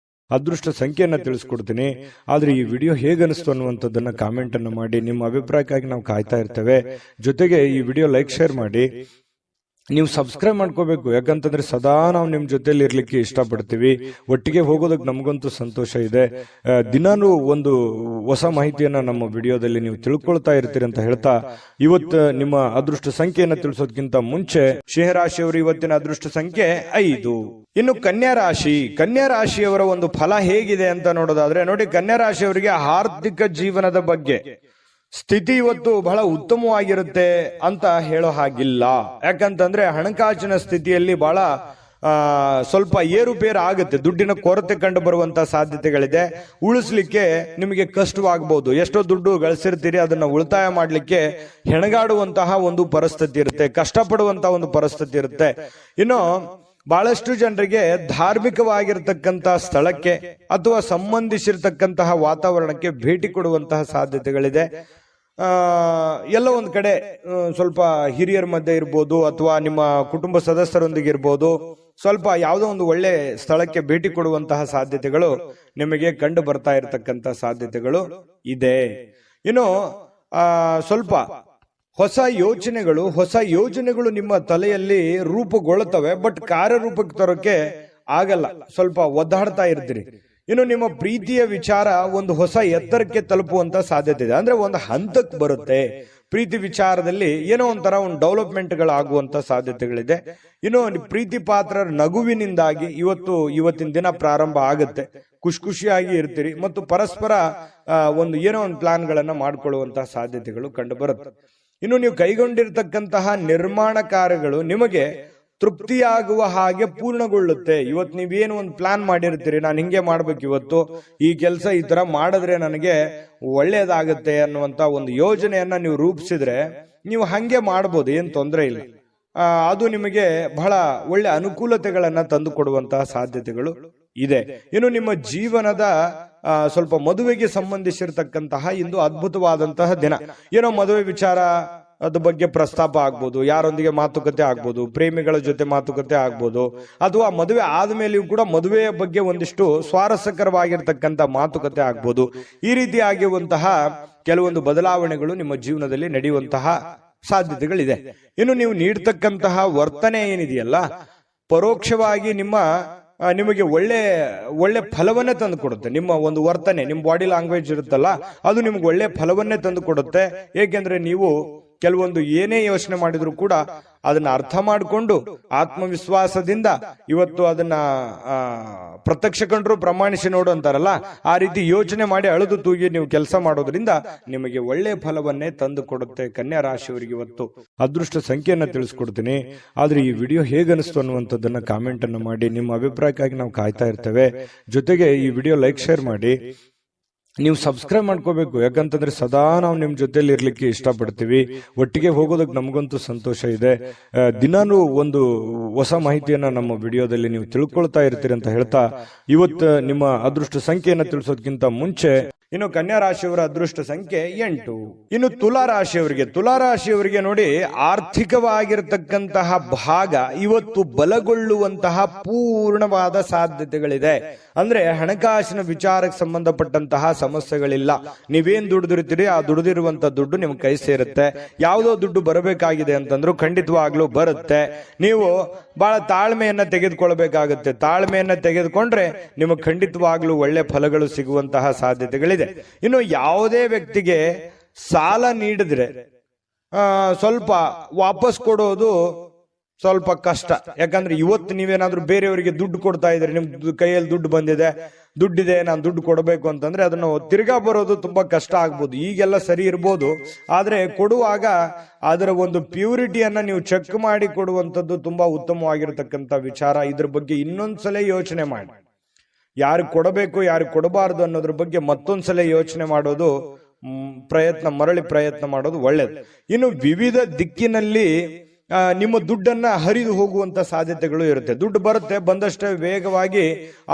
Speaker 2: ಅದೃಷ್ಟ ಸಂಖ್ಯೆಯನ್ನ ತಿಳಿಸ್ಕೊಡ್ತೀನಿ. ಆದ್ರೆ ಈ ವಿಡಿಯೋ ಹೇಗನಿಸ್ತು ಅನ್ನುವಂಥದ್ದನ್ನ ಕಾಮೆಂಟ್ ಅನ್ನು ಮಾಡಿ. ನಿಮ್ಮ ಅಭಿಪ್ರಾಯಕ್ಕಾಗಿ ನಾವು ಕಾಯ್ತಾ ಇರ್ತೇವೆ. ಜೊತೆಗೆ ಈ ವಿಡಿಯೋ ಲೈಕ್, ಶೇರ್ ಮಾಡಿ. ನೀವು ಸಬ್ಸ್ಕ್ರೈಬ್ ಮಾಡ್ಕೋಬೇಕು. ಯಾಕಂತಂದ್ರೆ ಸದಾ ನಾವು ನಿಮ್ ಜೊತೆಲಿ ಇರ್ಲಿಕ್ಕೆ ಇಷ್ಟಪಡ್ತೀವಿ. ಒಟ್ಟಿಗೆ ಹೋಗೋದಕ್ಕೆ ನಮಗಂತೂ ಸಂತೋಷ ಇದೆ. ದಿನಾನು ಒಂದು ಹೊಸ ಮಾಹಿತಿಯನ್ನ ನಮ್ಮ ವಿಡಿಯೋದಲ್ಲಿ ನೀವು ತಿಳ್ಕೊಳ್ತಾ ಇರ್ತೀರಿ ಅಂತ ಹೇಳ್ತಾ, ಇವತ್ತು ನಿಮ್ಮ ಅದೃಷ್ಟ ಸಂಖ್ಯೆಯನ್ನ ತಿಳಿಸೋದಕ್ಕಿಂತ ಮುಂಚೆ ಸಿಂಹ ರಾಶಿಯವರು ಇವತ್ತಿನ ಅದೃಷ್ಟ ಸಂಖ್ಯೆ 5. ಇನ್ನು ಕನ್ಯಾ ರಾಶಿಯವರ ಒಂದು ಫಲ ಹೇಗಿದೆ ಅಂತ ನೋಡೋದಾದ್ರೆ, ನೋಡಿ, ಕನ್ಯಾ ರಾಶಿಯವರಿಗೆ ಆರ್ಥಿಕ ಜೀವನದ ಬಗ್ಗೆ ಸ್ಥಿತಿ ಇವತ್ತು ಬಹಳ ಉತ್ತಮವಾಗಿರುತ್ತೆ ಅಂತ ಹೇಳೋ ಹಾಗಿಲ್ಲ. ಯಾಕಂತಂದ್ರೆ ಹಣಕಾಸಿನ ಸ್ಥಿತಿಯಲ್ಲಿ ಬಹಳ ಸ್ವಲ್ಪ ಏರುಪೇರು ಆಗುತ್ತೆ. ದುಡ್ಡಿನ ಕೊರತೆ ಕಂಡು ಬರುವಂತಹ ಸಾಧ್ಯತೆಗಳಿದೆ. ಉಳಿಸ್ಲಿಕ್ಕೆ ನಿಮಗೆ ಕಷ್ಟವಾಗಬಹುದು. ಎಷ್ಟೋ ದುಡ್ಡು ಗಳಿಸಿರ್ತೀರಿ, ಅದನ್ನ ಉಳಿತಾಯ ಮಾಡ್ಲಿಕ್ಕೆ ಹೆಣಗಾಡುವಂತಹ ಒಂದು ಪರಿಸ್ಥಿತಿ ಇರುತ್ತೆ, ಕಷ್ಟಪಡುವಂತಹ ಒಂದು ಪರಿಸ್ಥಿತಿ ಇರುತ್ತೆ. ಇನ್ನು ಬಹಳಷ್ಟು ಜನರಿಗೆ ಧಾರ್ಮಿಕವಾಗಿರ್ತಕ್ಕಂತಹ ಸ್ಥಳಕ್ಕೆ ಅಥವಾ ಸಂಬಂಧಿಸಿರ್ತಕ್ಕಂತಹ ವಾತಾವರಣಕ್ಕೆ ಭೇಟಿ ಕೊಡುವಂತಹ ಸಾಧ್ಯತೆಗಳಿದೆ. ಎಲ್ಲ ಒಂದ್ ಕಡೆ ಸ್ವಲ್ಪ ಹಿರಿಯರ ಮಧ್ಯೆ ಇರ್ಬೋದು ಅಥವಾ ನಿಮ್ಮ ಕುಟುಂಬ ಸದಸ್ಯರೊಂದಿಗೆ ಇರ್ಬೋದು, ಸ್ವಲ್ಪ ಯಾವುದೋ ಒಂದು ಒಳ್ಳೆ ಸ್ಥಳಕ್ಕೆ ಭೇಟಿ ಕೊಡುವಂತಹ ಸಾಧ್ಯತೆಗಳು ನಿಮಗೆ ಕಂಡು ಬರ್ತಾ ಇರತಕ್ಕಂತ ಸಾಧ್ಯತೆಗಳು ಇದೆ. ಇನ್ನು ಸ್ವಲ್ಪ ಹೊಸ ಯೋಚನೆಗಳು ನಿಮ್ಮ ತಲೆಯಲ್ಲಿ ರೂಪುಗೊಳ್ಳುತ್ತವೆ, ಬಟ್ ಕಾರ್ಯರೂಪಕ್ಕೆ ತರೋಕೆ ಆಗಲ್ಲ, ಸ್ವಲ್ಪ ಒದ್ದಾಡ್ತಾ ಇರ್ತೀರಿ. ಇನ್ನು ನಿಮ್ಮ ಪ್ರೀತಿಯ ವಿಚಾರ ಒಂದು ಹೊಸ ಎತ್ತರಕ್ಕೆ ತಲುಪುವಂತ ಸಾಧ್ಯತೆ ಇದೆ. ಅಂದ್ರೆ ಒಂದು ಹಂತಕ್ಕೆ ಬರುತ್ತೆ. ಪ್ರೀತಿ ವಿಚಾರದಲ್ಲಿ ಏನೋ ಒಂಥರ ಒಂದು ಡೆವಲಪ್ಮೆಂಟ್ಗಳಾಗುವಂತ ಸಾಧ್ಯತೆಗಳಿದೆ. ಇನ್ನು ಪ್ರೀತಿ ಪಾತ್ರರ ನಗುವಿನಿಂದಾಗಿ ಇವತ್ತಿನ ದಿನ ಪ್ರಾರಂಭ ಆಗುತ್ತೆ. ಖುಷಿಯಾಗಿ ಇರ್ತೀರಿ ಮತ್ತು ಪರಸ್ಪರ ಏನೋ ಒಂದು ಪ್ಲಾನ್ಗಳನ್ನ ಮಾಡ್ಕೊಳ್ಳುವಂತಹ ಸಾಧ್ಯತೆಗಳು ಕಂಡು ಬರುತ್ತೆ. ಇನ್ನು ನೀವು ಕೈಗೊಂಡಿರ್ತಕ್ಕಂತಹ ನಿರ್ಮಾಣ ಕಾರ್ಯಗಳು ನಿಮಗೆ ತೃಪ್ತಿಯಾಗುವ ಹಾಗೆ ಪೂರ್ಣಗೊಳ್ಳುತ್ತೆ. ಇವತ್ತು ನೀವೇನು ಒಂದು ಪ್ಲಾನ್ ಮಾಡಿರ್ತೀರಿ, ನಾನು ಹಿಂಗೆ ಮಾಡ್ಬೇಕು, ಇವತ್ತು ಈ ಕೆಲಸ ಈ ತರ ಮಾಡಿದ್ರೆ ನನಗೆ ಒಳ್ಳೇದಾಗುತ್ತೆ ಅನ್ನುವಂತ ಒಂದು ಯೋಜನೆಯನ್ನ ನೀವು ರೂಪಿಸಿದ್ರೆ ನೀವು ಹಂಗೆ ಮಾಡ್ಬೋದು, ಏನ್ ತೊಂದರೆ ಇಲ್ಲ. ಅದು ನಿಮಗೆ ಬಹಳ ಒಳ್ಳೆ ಅನುಕೂಲತೆಗಳನ್ನ ತಂದು ಕೊಡುವಂತಹ ಸಾಧ್ಯತೆಗಳು ಇದೆ. ಇನ್ನು ನಿಮ್ಮ ಜೀವನದ ಸ್ವಲ್ಪ ಮದುವೆಗೆ ಸಂಬಂಧಿಸಿರ್ತಕ್ಕಂತಹ ಇಂದು ಅದ್ಭುತವಾದಂತಹ ದಿನ. ಏನೋ ಮದುವೆ ವಿಚಾರ ಅದ್ರ ಬಗ್ಗೆ ಪ್ರಸ್ತಾಪ ಆಗ್ಬೋದು, ಯಾರೊಂದಿಗೆ ಮಾತುಕತೆ ಆಗ್ಬೋದು, ಪ್ರೇಮಿಗಳ ಜೊತೆ ಮಾತುಕತೆ ಆಗ್ಬೋದು, ಅಥವಾ ಮದುವೆ ಆದ್ಮೇಲೆಯೂ ಕೂಡ ಮದುವೆಯ ಬಗ್ಗೆ ಒಂದಿಷ್ಟು ಸ್ವಾರಸ್ಯಕರವಾಗಿರ್ತಕ್ಕಂಥ ಮಾತುಕತೆ ಆಗ್ಬೋದು. ಈ ರೀತಿಯಾಗಿರುವಂತಹ ಕೆಲವೊಂದು ಬದಲಾವಣೆಗಳು ನಿಮ್ಮ ಜೀವನದಲ್ಲಿ ನಡೆಯುವಂತಹ ಸಾಧ್ಯತೆಗಳಿದೆ. ಇನ್ನು ನೀವು ನೀಡ್ತಕ್ಕಂತಹ ವರ್ತನೆ ಏನಿದೆಯಲ್ಲ, ಪರೋಕ್ಷವಾಗಿ ನಿಮಗೆ ಒಳ್ಳೆ ಫಲವನ್ನೇ ತಂದು ಕೊಡುತ್ತೆ. ನಿಮ್ಮ ಒಂದು ವರ್ತನೆ, ನಿಮ್ಮ ಬಾಡಿ ಲ್ಯಾಂಗ್ವೇಜ್ ಇರುತ್ತಲ್ಲ, ಅದು ನಿಮ್ಗೆ ಒಳ್ಳೆ ಫಲವನ್ನೇ ತಂದು ಕೊಡುತ್ತೆ. ಏಕೆಂದ್ರೆ ನೀವು ಕೆಲವೊಂದು ಏನೇ ಯೋಚನೆ ಮಾಡಿದ್ರು ಕೂಡ ಅದನ್ನ ಅರ್ಥ ಮಾಡಿಕೊಂಡು ಆತ್ಮವಿಶ್ವಾಸದಿಂದ ಇವತ್ತು ಅದನ್ನ ಪ್ರತ್ಯಕ್ಷ ಕಂಡ್ರು ಪ್ರಮಾಣಿಸಿ ನೋಡು ಅಂತಾರಲ್ಲ, ಆ ರೀತಿ ಯೋಚನೆ ಮಾಡಿ ಅಳೆದು ತೂಗಿ ನೀವು ಕೆಲಸ ಮಾಡೋದ್ರಿಂದ ನಿಮಗೆ ಒಳ್ಳೆ ಫಲವನ್ನೇ ತಂದು ಕೊಡುತ್ತೆ. ಕನ್ಯಾ ರಾಶಿಯವರಿಗೆ ಇವತ್ತು ಅದೃಷ್ಟ ಸಂಖ್ಯೆಯನ್ನ ತಿಳಿಸ್ಕೊಡ್ತೀನಿ. ಆದ್ರೆ ಈ ವಿಡಿಯೋ ಹೇಗನಿಸ್ತು ಅನ್ನುವಂಥದ್ದನ್ನ ಕಾಮೆಂಟ್ ಅನ್ನು ಮಾಡಿ. ನಿಮ್ಮ ಅಭಿಪ್ರಾಯಕ್ಕಾಗಿ ನಾವು ಕಾಯ್ತಾ ಇರ್ತೇವೆ. ಜೊತೆಗೆ ಈ ವಿಡಿಯೋ ಲೈಕ್ ಶೇರ್ ಮಾಡಿ. ನೀವು ಸಬ್ಸ್ಕ್ರೈಬ್ ಮಾಡ್ಕೋಬೇಕು, ಯಾಕಂತಂದ್ರೆ ಸದಾ ನಾವು ನಿಮ್ ಜೊತೆಲಿ ಇರ್ಲಿಕ್ಕೆ ಇಷ್ಟಪಡ್ತೀವಿ. ಒಟ್ಟಿಗೆ ಹೋಗೋದಕ್ಕೆ ನಮಗಂತೂ ಸಂತೋಷ ಇದೆ. ದಿನಾನು ಒಂದು ಹೊಸ ಮಾಹಿತಿಯನ್ನ ನಮ್ಮ ವಿಡಿಯೋದಲ್ಲಿ ನೀವು ತಿಳ್ಕೊಳ್ತಾ ಇರ್ತೀರಿ ಅಂತ ಹೇಳ್ತಾ, ಇವತ್ತು ನಿಮ್ಮ ಅದೃಷ್ಟ ಸಂಖ್ಯೆಯನ್ನ ತಿಳಿಸೋದಕ್ಕಿಂತ ಮುಂಚೆ ಇನ್ನು ಕನ್ಯಾ ರಾಶಿಯವರ ಅದೃಷ್ಟ ಸಂಖ್ಯೆ 8. ಇನ್ನು ತುಲಾರಾಶಿಯವರಿಗೆ ನೋಡಿ, ಆರ್ಥಿಕವಾಗಿರತಕ್ಕಂತಹ ಭಾಗ ಇವತ್ತು ಬಲಗೊಳ್ಳುವಂತಹ ಪೂರ್ಣವಾದ ಸಾಧ್ಯತೆಗಳಿದೆ. ಅಂದ್ರೆ ಹಣಕಾಸಿನ ವಿಚಾರಕ್ಕೆ ಸಂಬಂಧಪಟ್ಟಂತಹ ಸಮಸ್ಯೆಗಳಿಲ್ಲ. ನೀವೇನ್ ದುಡಿದಿರ್ತೀರಿ ಆ ದುಡಿದಿರುವಂತ ದುಡ್ಡು ನಿಮ್ ಕೈ ಸೇರುತ್ತೆ. ಯಾವುದೋ ದುಡ್ಡು ಬರಬೇಕಾಗಿದೆ ಅಂತಂದ್ರೂ ಖಂಡಿತವಾಗ್ಲೂ ಬರುತ್ತೆ. ನೀವು ಬಹಳ ತಾಳ್ಮೆಯನ್ನ ತೆಗೆದುಕೊಳ್ಬೇಕಾಗುತ್ತೆ. ತಾಳ್ಮೆಯನ್ನ ತೆಗೆದುಕೊಂಡ್ರೆ ನಿಮಗೆ ಖಂಡಿತವಾಗ್ಲೂ ಒಳ್ಳೆ ಫಲಗಳು ಸಿಗುವಂತಹ ಸಾಧ್ಯತೆಗಳಿದೆ. ಇನ್ನು ಯಾವುದೇ ವ್ಯಕ್ತಿಗೆ ಸಾಲ ನೀಡಿದ್ರೆ ಸ್ವಲ್ಪ ವಾಪಸ್ ಕೊಡೋದು ಸ್ವಲ್ಪ ಕಷ್ಟ. ಯಾಕಂದ್ರೆ ಇವತ್ತು ನೀವೇನಾದ್ರೂ ಬೇರೆಯವರಿಗೆ ದುಡ್ಡು ಕೊಡ್ತಾ ಇದ್ರೆ, ನಿಮ್ ಕೈಯಲ್ಲಿ ದುಡ್ಡಿದೆ, ನಾನು ದುಡ್ಡು ಕೊಡಬೇಕು ಅಂತಂದ್ರೆ ಅದನ್ನು ತಿರ್ಗಾ ಬರೋದು ತುಂಬಾ ಕಷ್ಟ ಆಗ್ಬೋದು. ಈಗೆಲ್ಲ ಸರಿ ಇರ್ಬೋದು, ಆದ್ರೆ ಕೊಡುವಾಗ ಅದರ ಒಂದು ಪ್ಯೂರಿಟಿಯನ್ನ ನೀವು ಚೆಕ್ ಮಾಡಿ ಕೊಡುವಂಥದ್ದು ತುಂಬಾ ಉತ್ತಮವಾಗಿರತಕ್ಕಂತ ವಿಚಾರ. ಇದ್ರ ಬಗ್ಗೆ ಇನ್ನೊಂದ್ಸಲ ಯೋಚನೆ ಮಾಡಿ. ಯಾರು ಕೊಡಬೇಕು ಯಾರು ಕೊಡಬಾರದು ಅನ್ನೋದ್ರ ಬಗ್ಗೆ ಮತ್ತೊಂದ್ಸಲ ಯೋಚನೆ ಮಾಡೋದು, ಮರಳಿ ಪ್ರಯತ್ನ ಮಾಡೋದು ಒಳ್ಳೇದು. ಇನ್ನು ವಿವಿಧ ದಿಕ್ಕಿನಲ್ಲಿ ನಿಮ್ಮ ದುಡ್ಡನ್ನ ಹರಿದು ಹೋಗುವಂತ ಸಾಧ್ಯತೆಗಳು ಇರುತ್ತೆ. ದುಡ್ಡು ಬರುತ್ತೆ, ಬಂದಷ್ಟೇ ವೇಗವಾಗಿ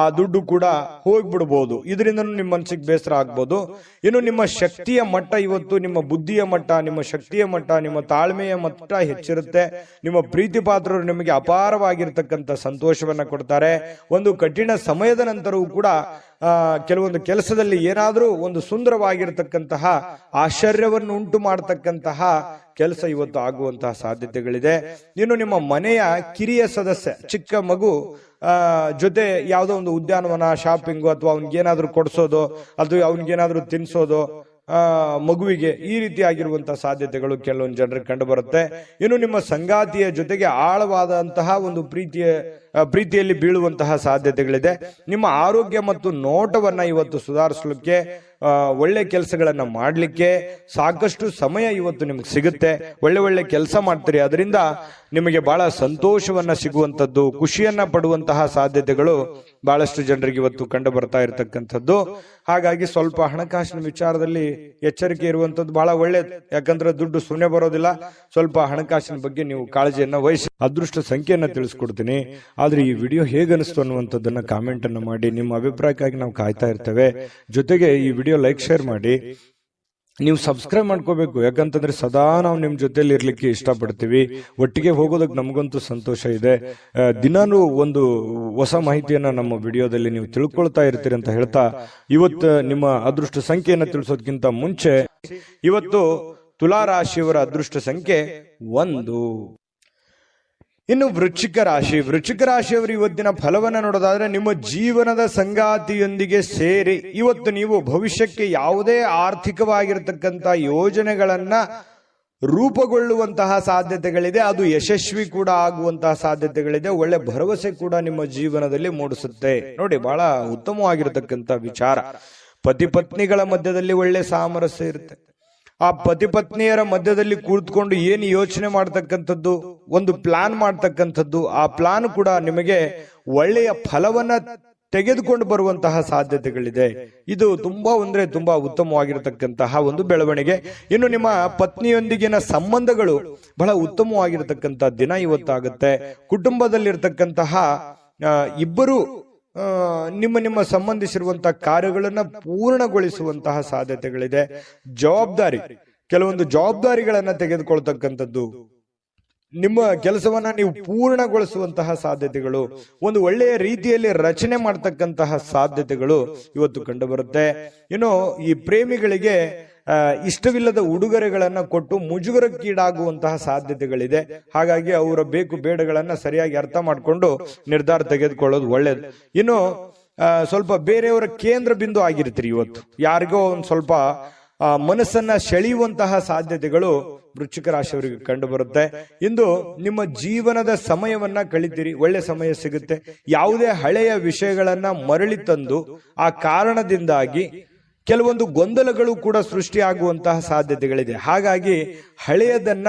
Speaker 2: ಆ ದುಡ್ಡು ಕೂಡ ಹೋಗ್ಬಿಡ್ಬೋದು. ಇದರಿಂದ ನಿಮ್ಮ ಮನಸ್ಸಿಗೆ ಬೇಸರ ಆಗ್ಬೋದು. ಇನ್ನು ನಿಮ್ಮ ಶಕ್ತಿಯ ಮಟ್ಟ ಇವತ್ತು, ನಿಮ್ಮ ಬುದ್ಧಿಯ ಮಟ್ಟ, ನಿಮ್ಮ ಶಕ್ತಿಯ ಮಟ್ಟ, ನಿಮ್ಮ ತಾಳ್ಮೆಯ ಮಟ್ಟ ಹೆಚ್ಚಿರುತ್ತೆ. ನಿಮ್ಮ ಪ್ರೀತಿ ಪಾತ್ರರು ನಿಮಗೆ ಅಪಾರವಾಗಿರ್ತಕ್ಕಂಥ ಸಂತೋಷವನ್ನ ಕೊಡ್ತಾರೆ. ಒಂದು ಕಠಿಣ ಸಮಯದ ನಂತರವೂ ಕೂಡ ಕೆಲವೊಂದು ಕೆಲಸದಲ್ಲಿ ಏನಾದ್ರೂ ಒಂದು ಸುಂದರವಾಗಿರ್ತಕ್ಕಂತಹ ಆಶ್ಚರ್ಯವನ್ನು ಉಂಟು ಮಾಡತಕ್ಕಂತಹ ಕೆಲಸ ಇವತ್ತು ಆಗುವಂತಹ ಸಾಧ್ಯತೆಗಳಿದೆ. ಇನ್ನು ನಿಮ್ಮ ಮನೆಯ ಕಿರಿಯ ಸದಸ್ಯ, ಚಿಕ್ಕ ಮಗು ಜೊತೆ ಯಾವುದೋ ಒಂದು ಉದ್ಯಾನವನ, ಶಾಪಿಂಗು, ಅಥವಾ ಅವನಿಗೇನಾದ್ರೂ ಕೊಡಿಸೋದು, ಅಥವಾ ಅವನಿಗೇನಾದ್ರೂ ತಿನ್ಸೋದು ಮಗುವಿಗೆ, ಈ ರೀತಿ ಆಗಿರುವಂತಹ ಸಾಧ್ಯತೆಗಳು ಕೆಲವೊಂದು ಜನರಿಗೆ ಕಂಡು ಬರುತ್ತೆ. ಇನ್ನು ನಿಮ್ಮ ಸಂಗಾತಿಯ ಜೊತೆಗೆ ಆಳವಾದಂತಹ ಒಂದು ಪ್ರೀತಿಯಲ್ಲಿ ಬೀಳುವಂತಹ ಸಾಧ್ಯತೆಗಳಿದೆ. ನಿಮ್ಮ ಆರೋಗ್ಯ ಮತ್ತು ನೋಟವನ್ನ ಇವತ್ತು ಸುಧಾರಿಸಲಿಕ್ಕೆ ಒಳ್ಳೆ ಕೆಲಸಗಳನ್ನ ಮಾಡ್ಲಿಕ್ಕೆ ಸಾಕಷ್ಟು ಸಮಯ ಇವತ್ತು ನಿಮ್ಗೆ ಸಿಗುತ್ತೆ. ಒಳ್ಳೆ ಒಳ್ಳೆ ಕೆಲಸ ಮಾಡ್ತೀರಿ, ಅದರಿಂದ ನಿಮಗೆ ಬಹಳ ಸಂತೋಷವನ್ನ ಸಿಗುವಂತದ್ದು, ಖುಷಿಯನ್ನ ಪಡುವಂತಹ ಸಾಧ್ಯತೆಗಳು ಬಹಳಷ್ಟು ಜನರಿಗೆ ಇವತ್ತು ಕಂಡು ಬರ್ತಾ ಇರತಕ್ಕಂಥದ್ದು. ಹಾಗಾಗಿ ಸ್ವಲ್ಪ ಹಣಕಾಸಿನ ವಿಚಾರದಲ್ಲಿ ಎಚ್ಚರಿಕೆ ಇರುವಂತದ್ದು ಬಹಳ ಒಳ್ಳೇದು. ಯಾಕಂದ್ರೆ ದುಡ್ಡು ಸುಮ್ಮನೆ ಬರೋದಿಲ್ಲ. ಸ್ವಲ್ಪ ಹಣಕಾಸಿನ ಬಗ್ಗೆ ನೀವು ಕಾಳಜಿಯನ್ನ ವಹಿಸಿ. ಅದೃಷ್ಟ ಸಂಖ್ಯೆಯನ್ನ ತಿಳಿಸ್ಕೊಡ್ತೀನಿ. ಆದ್ರೆ ಈ ವಿಡಿಯೋ ಹೇಗನಿಸ್ತು ಅನ್ನುವಂಥದ್ದನ್ನ ಕಾಮೆಂಟ್ ಅನ್ನ ಮಾಡಿ. ನಿಮ್ಮ ಅಭಿಪ್ರಾಯಕ್ಕಾಗಿ ನಾವು ಕಾಯ್ತಾ ಇರ್ತೇವೆ. ಜೊತೆಗೆ ಈ ವಿಡಿಯೋ ಲೈಕ್ ಶೇರ್ ಮಾಡಿ. ನೀವು ಸಬ್ಸ್ಕ್ರೈಬ್ ಮಾಡ್ಕೋಬೇಕು, ಯಾಕಂತಂದ್ರೆ ಸದಾ ನಾವು ನಿಮ್ ಜೊತೆಲಿ ಇರ್ಲಿಕ್ಕೆ ಇಷ್ಟಪಡ್ತೀವಿ. ಒಟ್ಟಿಗೆ ಹೋಗೋದಕ್ಕೆ ನಮಗಂತೂ ಸಂತೋಷ ಇದೆ. ದಿನಾನು ಒಂದು ಹೊಸ ಮಾಹಿತಿಯನ್ನ ನಮ್ಮ ವಿಡಿಯೋದಲ್ಲಿ ನೀವು ತಿಳ್ಕೊಳ್ತಾ ಇರ್ತೀರಿ ಅಂತ ಹೇಳ್ತಾ, ಇವತ್ತು ನಿಮ್ಮ ಅದೃಷ್ಟ ಸಂಖ್ಯೆಯನ್ನ ತಿಳಿಸೋದಕ್ಕಿಂತ ಮುಂಚೆ ಇವತ್ತು ತುಲಾ ರಾಶಿಯವರ ಅದೃಷ್ಟ ಸಂಖ್ಯೆ 1. ಇನ್ನು ವೃಶ್ಚಿಕ ರಾಶಿಯವರು ಇವತ್ತಿನ ಫಲವನ್ನ ನೋಡೋದಾದ್ರೆ, ನಿಮ್ಮ ಜೀವನದ ಸಂಗಾತಿಯೊಂದಿಗೆ ಸೇರಿ ಇವತ್ತು ನೀವು ಭವಿಷ್ಯಕ್ಕೆ ಯಾವುದೇ ಆರ್ಥಿಕವಾಗಿರತಕ್ಕಂತ ಯೋಜನೆಗಳನ್ನ ರೂಪುಗೊಳ್ಳುವಂತಹ ಸಾಧ್ಯತೆಗಳಿದೆ. ಅದು ಯಶಸ್ವಿ ಕೂಡ ಆಗುವಂತಹ ಸಾಧ್ಯತೆಗಳಿದೆ. ಒಳ್ಳೆ ಭರವಸೆ ಕೂಡ ನಿಮ್ಮ ಜೀವನದಲ್ಲಿ ಮೂಡಿಸುತ್ತೆ. ನೋಡಿ, ಬಹಳ ಉತ್ತಮವಾಗಿರತಕ್ಕಂತ ವಿಚಾರ. ಪತಿ ಪತ್ನಿಗಳ ಮಧ್ಯದಲ್ಲಿ ಒಳ್ಳೆ ಸಾಮರಸ್ಯ ಇರುತ್ತೆ. ಆ ಪತಿ ಪತ್ನಿಯರ ಮಧ್ಯದಲ್ಲಿ ಕೂತ್ಕೊಂಡು ಏನು ಯೋಚನೆ ಮಾಡ್ತಕ್ಕಂಥದ್ದು, ಒಂದು ಪ್ಲಾನ್ ಮಾಡ್ತಕ್ಕಂಥದ್ದು, ಆ ಪ್ಲಾನ್ ಕೂಡ ನಿಮಗೆ ಒಳ್ಳೆಯ ಫಲವನ್ನ ತೆಗೆದುಕೊಂಡು ಬರುವಂತಹ ಸಾಧ್ಯತೆಗಳಿದೆ. ಇದು ತುಂಬಾ ಉತ್ತಮವಾಗಿರತಕ್ಕಂತಹ ಒಂದು ಬೆಳವಣಿಗೆ. ಇನ್ನು ನಿಮ್ಮ ಪತ್ನಿಯೊಂದಿಗಿನ ಸಂಬಂಧಗಳು ಬಹಳ ಉತ್ತಮವಾಗಿರತಕ್ಕಂತಹ ದಿನ ಇವತ್ತಾಗುತ್ತೆ. ಕುಟುಂಬದಲ್ಲಿರ್ತಕ್ಕಂತಹ ಇಬ್ಬರು ನಿಮ್ಮ ಸಂಬಂಧಿಸಿರುವಂತಹ ಕಾರ್ಯಗಳನ್ನ ಪೂರ್ಣಗೊಳಿಸುವಂತಹ ಸಾಧ್ಯತೆಗಳಿದೆ. ಕೆಲವೊಂದು ಜವಾಬ್ದಾರಿಗಳನ್ನ ತೆಗೆದುಕೊಳ್ತಕ್ಕಂಥದ್ದು, ನಿಮ್ಮ ಕೆಲಸವನ್ನ ನೀವು ಪೂರ್ಣಗೊಳಿಸುವಂತಹ ಸಾಧ್ಯತೆಗಳು, ಒಂದು ಒಳ್ಳೆಯ ರೀತಿಯಲ್ಲಿ ರಚನೆ ಮಾಡ್ತಕ್ಕಂತಹ ಸಾಧ್ಯತೆಗಳು ಇವತ್ತು ಕಂಡು ಬರುತ್ತೆ. ಇನ್ನು ಈ ಪ್ರೇಮಿಗಳಿಗೆ ಇಷ್ಟವಿಲ್ಲದ ಉಡುಗೊರೆಗಳನ್ನ ಕೊಟ್ಟು ಮುಜುಗರಕ್ಕೀಡಾಗುವಂತಹ ಸಾಧ್ಯತೆಗಳಿದೆ. ಹಾಗಾಗಿ ಅವರ ಬೇಕು ಬೇಡಗಳನ್ನ ಸರಿಯಾಗಿ ಅರ್ಥ ಮಾಡಿಕೊಂಡು ನಿರ್ಧಾರ ತೆಗೆದುಕೊಳ್ಳೋದು ಒಳ್ಳೇದು. ಇನ್ನು ಸ್ವಲ್ಪ ಬೇರೆಯವರ ಕೇಂದ್ರ ಬಿಂದು ಆಗಿರ್ತೀರಿ. ಇವತ್ತು ಯಾರಿಗೋ ಒಂದ್ ಸ್ವಲ್ಪ ಮನಸ್ಸನ್ನ ಸೆಳೆಯುವಂತಹ ಸಾಧ್ಯತೆಗಳು ವೃಶ್ಚಿಕ ರಾಶಿಯವರಿಗೆ ಕಂಡು ಬರುತ್ತೆ. ಇಂದು ನಿಮ್ಮ ಜೀವನದ ಸಮಯವನ್ನ ಕಳಿತೀರಿ, ಒಳ್ಳೆ ಸಮಯ ಸಿಗುತ್ತೆ. ಯಾವುದೇ ಹಳೆಯ ವಿಷಯಗಳನ್ನ ಮರಳಿ ತಂದು ಆ ಕಾರಣದಿಂದಾಗಿ ಕೆಲವೊಂದು ಗೊಂದಲಗಳು ಕೂಡ ಸೃಷ್ಟಿಯಾಗುವಂತಹ ಸಾಧ್ಯತೆಗಳಿದೆ. ಹಾಗಾಗಿ ಹಳೆಯದನ್ನ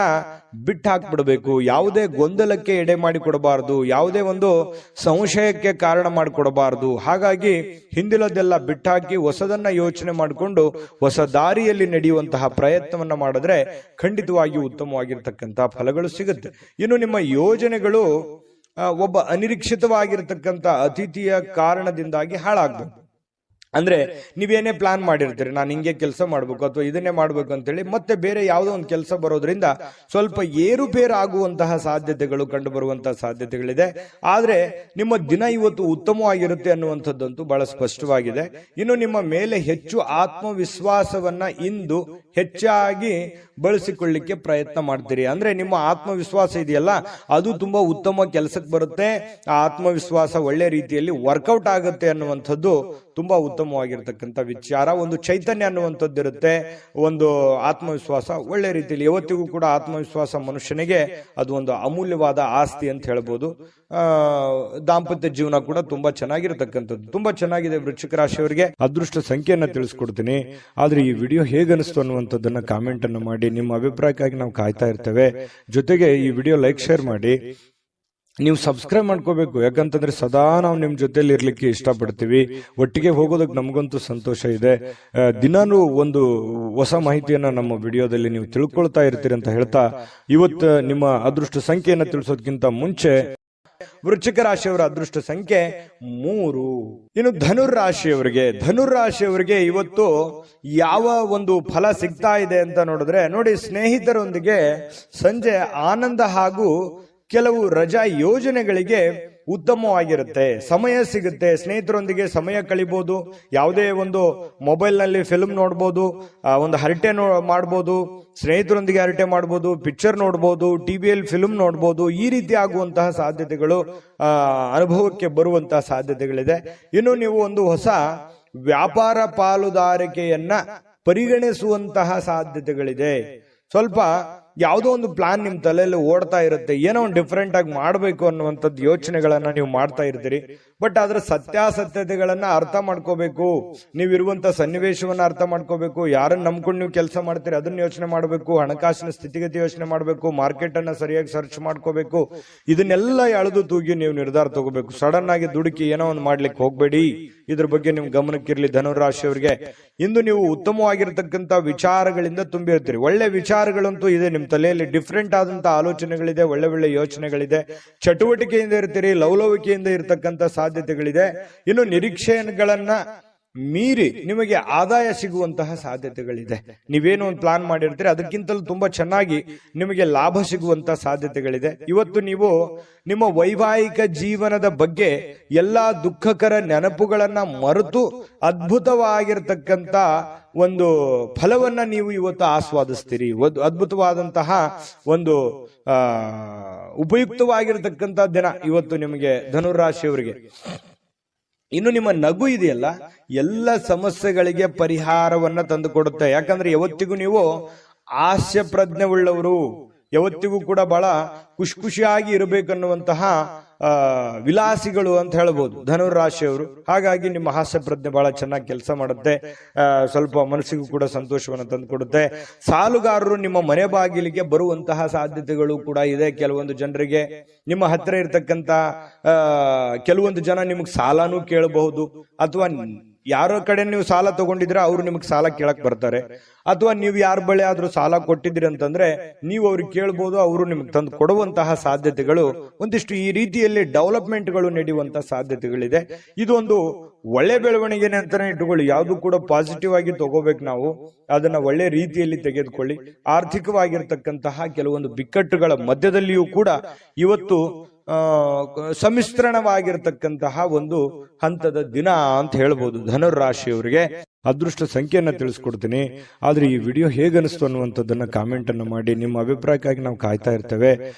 Speaker 2: ಬಿಟ್ಟು ಹಾಕ್ಬಿಡಬೇಕು. ಯಾವುದೇ ಗೊಂದಲಕ್ಕೆ ಎಡೆ ಮಾಡಿಕೊಡಬಾರದು, ಯಾವುದೇ ಒಂದು ಸಂಶಯಕ್ಕೆ ಕಾರಣ ಮಾಡಿಕೊಡಬಾರದು. ಹಾಗಾಗಿ ಹಿಂದಿಲದೆಲ್ಲ ಬಿಟ್ಟಾಕಿ ಹೊಸದನ್ನ ಯೋಚನೆ ಮಾಡಿಕೊಂಡು ಹೊಸ ದಾರಿಯಲ್ಲಿ ನಡೆಯುವಂತಹ ಪ್ರಯತ್ನವನ್ನ ಮಾಡಿದ್ರೆ ಖಂಡಿತವಾಗಿಯೂ ಉತ್ತಮವಾಗಿರ್ತಕ್ಕಂತಹ ಫಲಗಳು ಸಿಗುತ್ತೆ. ಇನ್ನು ನಿಮ್ಮ ಯೋಜನೆಗಳು ಒಬ್ಬ ಅನಿರೀಕ್ಷಿತವಾಗಿರ್ತಕ್ಕಂಥ ಅತಿಥಿಯ ಕಾರಣದಿಂದಾಗಿ ಹಾಳಾಗ್ಬೇಕು. ಅಂದ್ರೆ ನೀವೇನೇ ಪ್ಲಾನ್ ಮಾಡಿರ್ತೀರಿ, ನಾನು ಹಿಂಗೆ ಕೆಲಸ ಮಾಡ್ಬೇಕು ಅಥವಾ ಇದನ್ನೇ ಮಾಡ್ಬೇಕು ಅಂತೇಳಿ ಮತ್ತೆ ಬೇರೆ ಯಾವುದೋ ಒಂದು ಕೆಲಸ ಬರೋದ್ರಿಂದ ಸ್ವಲ್ಪ ಏರುಪೇರು ಆಗುವಂತಹ ಸಾಧ್ಯತೆಗಳು ಕಂಡು ಬರುವಂತಹ ಸಾಧ್ಯತೆಗಳಿದೆ. ಆದ್ರೆ ನಿಮ್ಮ ದಿನ ಇವತ್ತು ಉತ್ತಮವಾಗಿರುತ್ತೆ ಅನ್ನುವಂಥದ್ದಂತೂ ಬಹಳ ಸ್ಪಷ್ಟವಾಗಿದೆ. ಇನ್ನು ನಿಮ್ಮ ಮೇಲೆ ಹೆಚ್ಚು ಆತ್ಮವಿಶ್ವಾಸವನ್ನ ಇಂದು ಹೆಚ್ಚಾಗಿ ಬಳಸಿಕೊಳ್ಳಿಕ್ಕೆ ಪ್ರಯತ್ನ ಮಾಡ್ತೀರಿ. ಅಂದ್ರೆ ನಿಮ್ಮ ಆತ್ಮವಿಶ್ವಾಸ ಇದೆಯಲ್ಲ, ಅದು ತುಂಬಾ ಉತ್ತಮ ಕೆಲಸಕ್ಕೆ ಬರುತ್ತೆ. ಆ ಆತ್ಮವಿಶ್ವಾಸ ಒಳ್ಳೆ ರೀತಿಯಲ್ಲಿ ವರ್ಕೌಟ್ ಆಗುತ್ತೆ ಅನ್ನುವಂಥದ್ದು ತುಂಬಾ ಉತ್ತಮವಾಗಿರ್ತಕ್ಕಂಥ ವಿಚಾರ. ಒಂದು ಚೈತನ್ಯ ಅನ್ನುವಂಥದ್ದು ಇರುತ್ತೆ, ಒಂದು ಆತ್ಮವಿಶ್ವಾಸ ಒಳ್ಳೆ ರೀತಿಯಲ್ಲಿ. ಯಾವತ್ತಿಗೂ ಕೂಡ ಆತ್ಮವಿಶ್ವಾಸ ಮನುಷ್ಯನಿಗೆ ಅದು ಒಂದು ಅಮೂಲ್ಯವಾದ ಆಸ್ತಿ ಅಂತ ಹೇಳ್ಬೋದು. ದಾಂಪತ್ಯ ಜೀವನ ಕೂಡ ತುಂಬಾ ಚೆನ್ನಾಗಿರ್ತಕ್ಕಂಥದ್ದು. ತುಂಬಾ ಚೆನ್ನಾಗಿದೆ ವೃಶ್ಚಿಕ ರಾಶಿಯವರಿಗೆ. ಅದೃಷ್ಟ ಸಂಖ್ಯೆಯನ್ನ ತಿಳಿಸ್ಕೊಡ್ತೀನಿ. ಆದ್ರೆ ಈ ವಿಡಿಯೋ ಹೇಗನಿಸ್ತು ಅನ್ನುವಂಥದ್ದನ್ನ ಕಾಮೆಂಟ್ ಅನ್ನ ಮಾಡಿ. ನಿಮ್ಮ ಅಭಿಪ್ರಾಯಕ್ಕಾಗಿ ನಾವು ಕಾಯ್ತಾ ಇರ್ತೇವೆ. ಜೊತೆಗೆ ಈ ವಿಡಿಯೋ ಲೈಕ್ ಶೇರ್ ಮಾಡಿ. ನೀವು ಸಬ್ಸ್ಕ್ರೈಬ್ ಮಾಡ್ಕೋಬೇಕು, ಯಾಕಂತಂದ್ರೆ ಸದಾ ನಾವು ನಿಮ್ ಜೊತೆಲಿ ಇರ್ಲಿಕ್ಕೆ ಇಷ್ಟಪಡ್ತೀವಿ. ಒಟ್ಟಿಗೆ ಹೋಗೋದಕ್ಕೆ ನಮಗಂತೂ ಸಂತೋಷ ಇದೆ. ದಿನಾನು ಒಂದು ಹೊಸ ಮಾಹಿತಿಯನ್ನ ನಮ್ಮ ವಿಡಿಯೋದಲ್ಲಿ ನೀವು ತಿಳ್ಕೊಳ್ತಾ ಇರ್ತೀರಿ ಅಂತ ಹೇಳ್ತಾ, ಇವತ್ತು ನಿಮ್ಮ ಅದೃಷ್ಟ ಸಂಖ್ಯೆಯನ್ನ ತಿಳಿಸೋದಕ್ಕಿಂತ ಮುಂಚೆ ವೃಶ್ಚಿಕ ರಾಶಿಯವರ ಅದೃಷ್ಟ ಸಂಖ್ಯೆ 3. ಇನ್ನು ಧನುರಾಶಿಯವರಿಗೆ ಇವತ್ತು ಯಾವ ಒಂದು ಫಲ ಸಿಗ್ತಾ ಇದೆ ಅಂತ ನೋಡಿದ್ರೆ, ನೋಡಿ, ಸ್ನೇಹಿತರೊಂದಿಗೆ ಸಂಜೆ ಆನಂದ ಹಾಗೂ ಕೆಲವು ರಜಾ ಯೋಜನೆಗಳಿಗೆ ಉತ್ತಮವಾಗಿರುತ್ತೆ. ಸಮಯ ಸಿಗುತ್ತೆ, ಸ್ನೇಹಿತರೊಂದಿಗೆ ಸಮಯ ಕಳಿಬಹುದು. ಯಾವುದೇ ಒಂದು ಮೊಬೈಲ್ ನಲ್ಲಿ ಫಿಲ್ಮ್ ನೋಡ್ಬೋದು, ಒಂದು ಹರಟೆ ಮಾಡ್ಬೋದು, ಸ್ನೇಹಿತರೊಂದಿಗೆ ಹರಟೆ ಮಾಡ್ಬೋದು, ಪಿಕ್ಚರ್ ನೋಡ್ಬೋದು, ಟಿವಿಯಲ್ಲಿ ಫಿಲ್ಮ್ ನೋಡ್ಬೋದು. ಈ ರೀತಿ ಆಗುವಂತಹ ಸಾಧ್ಯತೆಗಳು ಅನುಭವಕ್ಕೆ ಬರುವಂತಹ ಸಾಧ್ಯತೆಗಳಿದೆ. ಇನ್ನು ನೀವು ಒಂದು ಹೊಸ ವ್ಯಾಪಾರ ಪಾಲುದಾರಿಕೆಯನ್ನ ಪರಿಗಣಿಸುವಂತಹ ಸಾಧ್ಯತೆಗಳಿದೆ. ಸ್ವಲ್ಪ ಯಾವುದೋ ಒಂದು ಪ್ಲಾನ್ ನಿಮ್ ತಲೆಯಲ್ಲಿ ಓಡ್ತಾ ಇರುತ್ತೆ, ಏನೋ ಒಂದು ಡಿಫ್ರೆಂಟ್ ಆಗಿ ಮಾಡಬೇಕು ಅನ್ನುವಂಥದ್ದು ಯೋಚನೆಗಳನ್ನ ನೀವು ಮಾಡ್ತಾ ಇರ್ತೀರಿ. ಬಟ್ ಅದರ ಸತ್ಯಾಸತ್ಯತೆಗಳನ್ನ ಅರ್ಥ ಮಾಡ್ಕೋಬೇಕು, ನೀವಿರುವಂತ ಸನ್ನಿವೇಶವನ್ನ ಅರ್ಥ ಮಾಡ್ಕೋಬೇಕು, ಯಾರನ್ನ ನಂಬ್ಕೊಂಡು ನೀವು ಕೆಲಸ ಮಾಡ್ತೀರಿ ಅದನ್ನ ಯೋಚನೆ ಮಾಡಬೇಕು, ಹಣಕಾಸಿನ ಸ್ಥಿತಿಗತಿ ಯೋಚನೆ ಮಾಡಬೇಕು, ಮಾರ್ಕೆಟ್ ಅನ್ನ ಸರಿಯಾಗಿ ಸರ್ಚ್ ಮಾಡ್ಕೋಬೇಕು. ಇದನ್ನೆಲ್ಲ ಎಳೆದು ತೂಗಿ ನೀವು ನಿರ್ಧಾರ ತಗೋಬೇಕು. ಸಡನ್ ಆಗಿ ದುಡುಕಿ ಏನೋ ಒಂದು ಮಾಡ್ಲಿಕ್ಕೆ ಹೋಗ್ಬೇಡಿ. ಇದ್ರ ಬಗ್ಗೆ ನಿಮ್ ಗಮನಕ್ಕಿರ್ಲಿ. ಧನುರಾಶಿಯವರಿಗೆ ಇಂದು ನೀವು ಉತ್ತಮವಾಗಿರ್ತಕ್ಕಂಥ ವಿಚಾರಗಳಿಂದ ತುಂಬಿರ್ತೀರಿ. ಒಳ್ಳೆ ವಿಚಾರಗಳಂತೂ ಇದೆ ನಿಮ್ ತಲೆಯಲ್ಲಿ, ಡಿಫ್ರೆಂಟ್ ಆದಂತ ಆಲೋಚನೆಗಳಿದೆ, ಒಳ್ಳೆ ಒಳ್ಳೆ ಯೋಚನೆಗಳಿದೆ, ಚಟುವಟಿಕೆಯಿಂದ ಇರ್ತೀರಿ, ಲವಲವಿಕೆಯಿಂದ ಇರತಕ್ಕಂತ ಸಾಧ್ಯತೆಗಳಿದೆ. ಇನ್ನು ನಿರೀಕ್ಷೆಗಳನ್ನ ಮೀರಿ ನಿಮಗೆ ಆದಾಯ ಸಿಗುವಂತಹ ಸಾಧ್ಯತೆಗಳಿದೆ. ನೀವೇನು ಒಂದು ಪ್ಲಾನ್ ಮಾಡಿರ್ತೀರಿ ಅದಕ್ಕಿಂತಲೂ ತುಂಬಾ ಚೆನ್ನಾಗಿ ನಿಮಗೆ ಲಾಭ ಸಿಗುವಂತಹ ಸಾಧ್ಯತೆಗಳಿದೆ. ಇವತ್ತು ನೀವು ನಿಮ್ಮ ವೈವಾಹಿಕ ಜೀವನದ ಬಗ್ಗೆ ಎಲ್ಲಾ ದುಃಖಕರ ನೆನಪುಗಳನ್ನ ಮರೆತು ಅದ್ಭುತವಾಗಿರ್ತಕ್ಕಂಥ ಒಂದು ಫಲವನ್ನ ನೀವು ಇವತ್ತು ಆಸ್ವಾದಿಸ್ತೀರಿ. ಅದ್ಭುತವಾದಂತಹ ಒಂದು ಉಪಯುಕ್ತವಾಗಿರ್ತಕ್ಕಂಥ ದಿನ ಇವತ್ತು ನಿಮಗೆ ಧನುರಾಶಿಯವರಿಗೆ. ಇನ್ನು ನಿಮ್ಮ ನಗು ಇದೆಯಲ್ಲ, ಎಲ್ಲ ಸಮಸ್ಯೆಗಳಿಗೆ ಪರಿಹಾರವನ್ನ ತಂದುಕೊಡುತ್ತೆ. ಯಾಕಂದ್ರೆ ಯಾವತ್ತಿಗೂ ನೀವು ಹಾಸ್ಯ ಪ್ರಜ್ಞೆ ಉಳ್ಳವರು, ಯಾವತ್ತಿಗೂ ಕೂಡ ಬಹಳ ಖುಷಿಯಾಗಿ ಇರಬೇಕನ್ನುವಂತಹ ವಿಲಾಸಿಗಳು ಅಂತ ಹೇಳ್ಬೋದು ಧನುರಾಶಿಯವರು. ಹಾಗಾಗಿ ನಿಮ್ಮ ಹಾಸ್ಯ ಪ್ರಜ್ಞೆ ಬಹಳ ಚೆನ್ನಾಗಿ ಕೆಲಸ ಮಾಡುತ್ತೆ, ಸ್ವಲ್ಪ ಮನಸ್ಸಿಗೂ ಕೂಡ ಸಂತೋಷವನ್ನು ತಂದುಕೊಡುತ್ತೆ. ಸಾಲುಗಾರರು ನಿಮ್ಮ ಮನೆ ಬಾಗಿಲಿಗೆ ಬರುವಂತಹ ಸಾಧ್ಯತೆಗಳು ಕೂಡ ಇದೆ. ಕೆಲವೊಂದು ಜನರಿಗೆ ನಿಮ್ಮ ಹತ್ರ ಇರ್ತಕ್ಕಂತ ಕೆಲವೊಂದು ಜನ ನಿಮಗೆ ಸಾಲನೂ ಕೇಳಬಹುದು, ಅಥವಾ ಯಾರೋ ಕಡೆ ನೀವು ಸಾಲ ತಗೊಂಡಿದ್ರೆ ಅವರು ನಿಮಗೆ ಸಾಲ ಕೇಳಕ್ ಬರ್ತಾರೆ, ಅಥವಾ ನೀವು ಯಾರ ಬಳಿ ಆದ್ರೂ ಸಾಲ ಕೊಟ್ಟಿದ್ರಿ ಅಂತಂದ್ರೆ ನೀವು ಅವ್ರಿಗೆ ಕೇಳ್ಬೋದು, ಅವರು ನಿಮ್ಗೆ ತಂದು ಕೊಡುವಂತಹ ಸಾಧ್ಯತೆಗಳು ಒಂದಿಷ್ಟು ಈ ರೀತಿಯಲ್ಲಿ ಡೆವಲಪ್ಮೆಂಟ್ಗಳು ನಡೆಯುವಂತಹ ಸಾಧ್ಯತೆಗಳಿದೆ. ಇದೊಂದು ಒಳ್ಳೆ ಬೆಳವಣಿಗೆನೆ ಅಂತಾನೆ ಇಟ್ಕೊಳ್ಳಿ. ಯಾವುದು ಕೂಡ ಪಾಸಿಟಿವ್ ಆಗಿ ತಗೋಬೇಕು ನಾವು, ಅದನ್ನ ಒಳ್ಳೆ ರೀತಿಯಲ್ಲಿ ತೆಗೆದುಕೊಳ್ಳಿ. ಆರ್ಥಿಕವಾಗಿರ್ತಕ್ಕಂತಹ ಕೆಲವೊಂದು ಬಿಕ್ಕಟ್ಟುಗಳ ಮಧ್ಯದಲ್ಲಿಯೂ ಕೂಡ ಇವತ್ತು ಸಮ್ಮಿಶ್ರಣವಾಗಿರ್ತಕ್ಕಂತಹ ಒಂದು ಹಂತದ ದಿನ ಅಂತ ಹೇಳ್ಬೋದು ಧನುರಾಶಿಯವರಿಗೆ. ಅದೃಷ್ಟ ಸಂಖ್ಯೆಯನ್ನ ತಿಳಿಸ್ಕೊಡ್ತೀನಿ, ಆದ್ರೆ ಈ ವಿಡಿಯೋ ಹೇಗನಿಸ್ತು ಅನ್ನುವಂಥದ್ದನ್ನ ಕಾಮೆಂಟ್ ಅನ್ನು ಮಾಡಿ. ನಿಮ್ಮ ಅಭಿಪ್ರಾಯಕ್ಕಾಗಿ ನಾವು ಕಾಯ್ತಾ ಇರ್ತೇವೆ.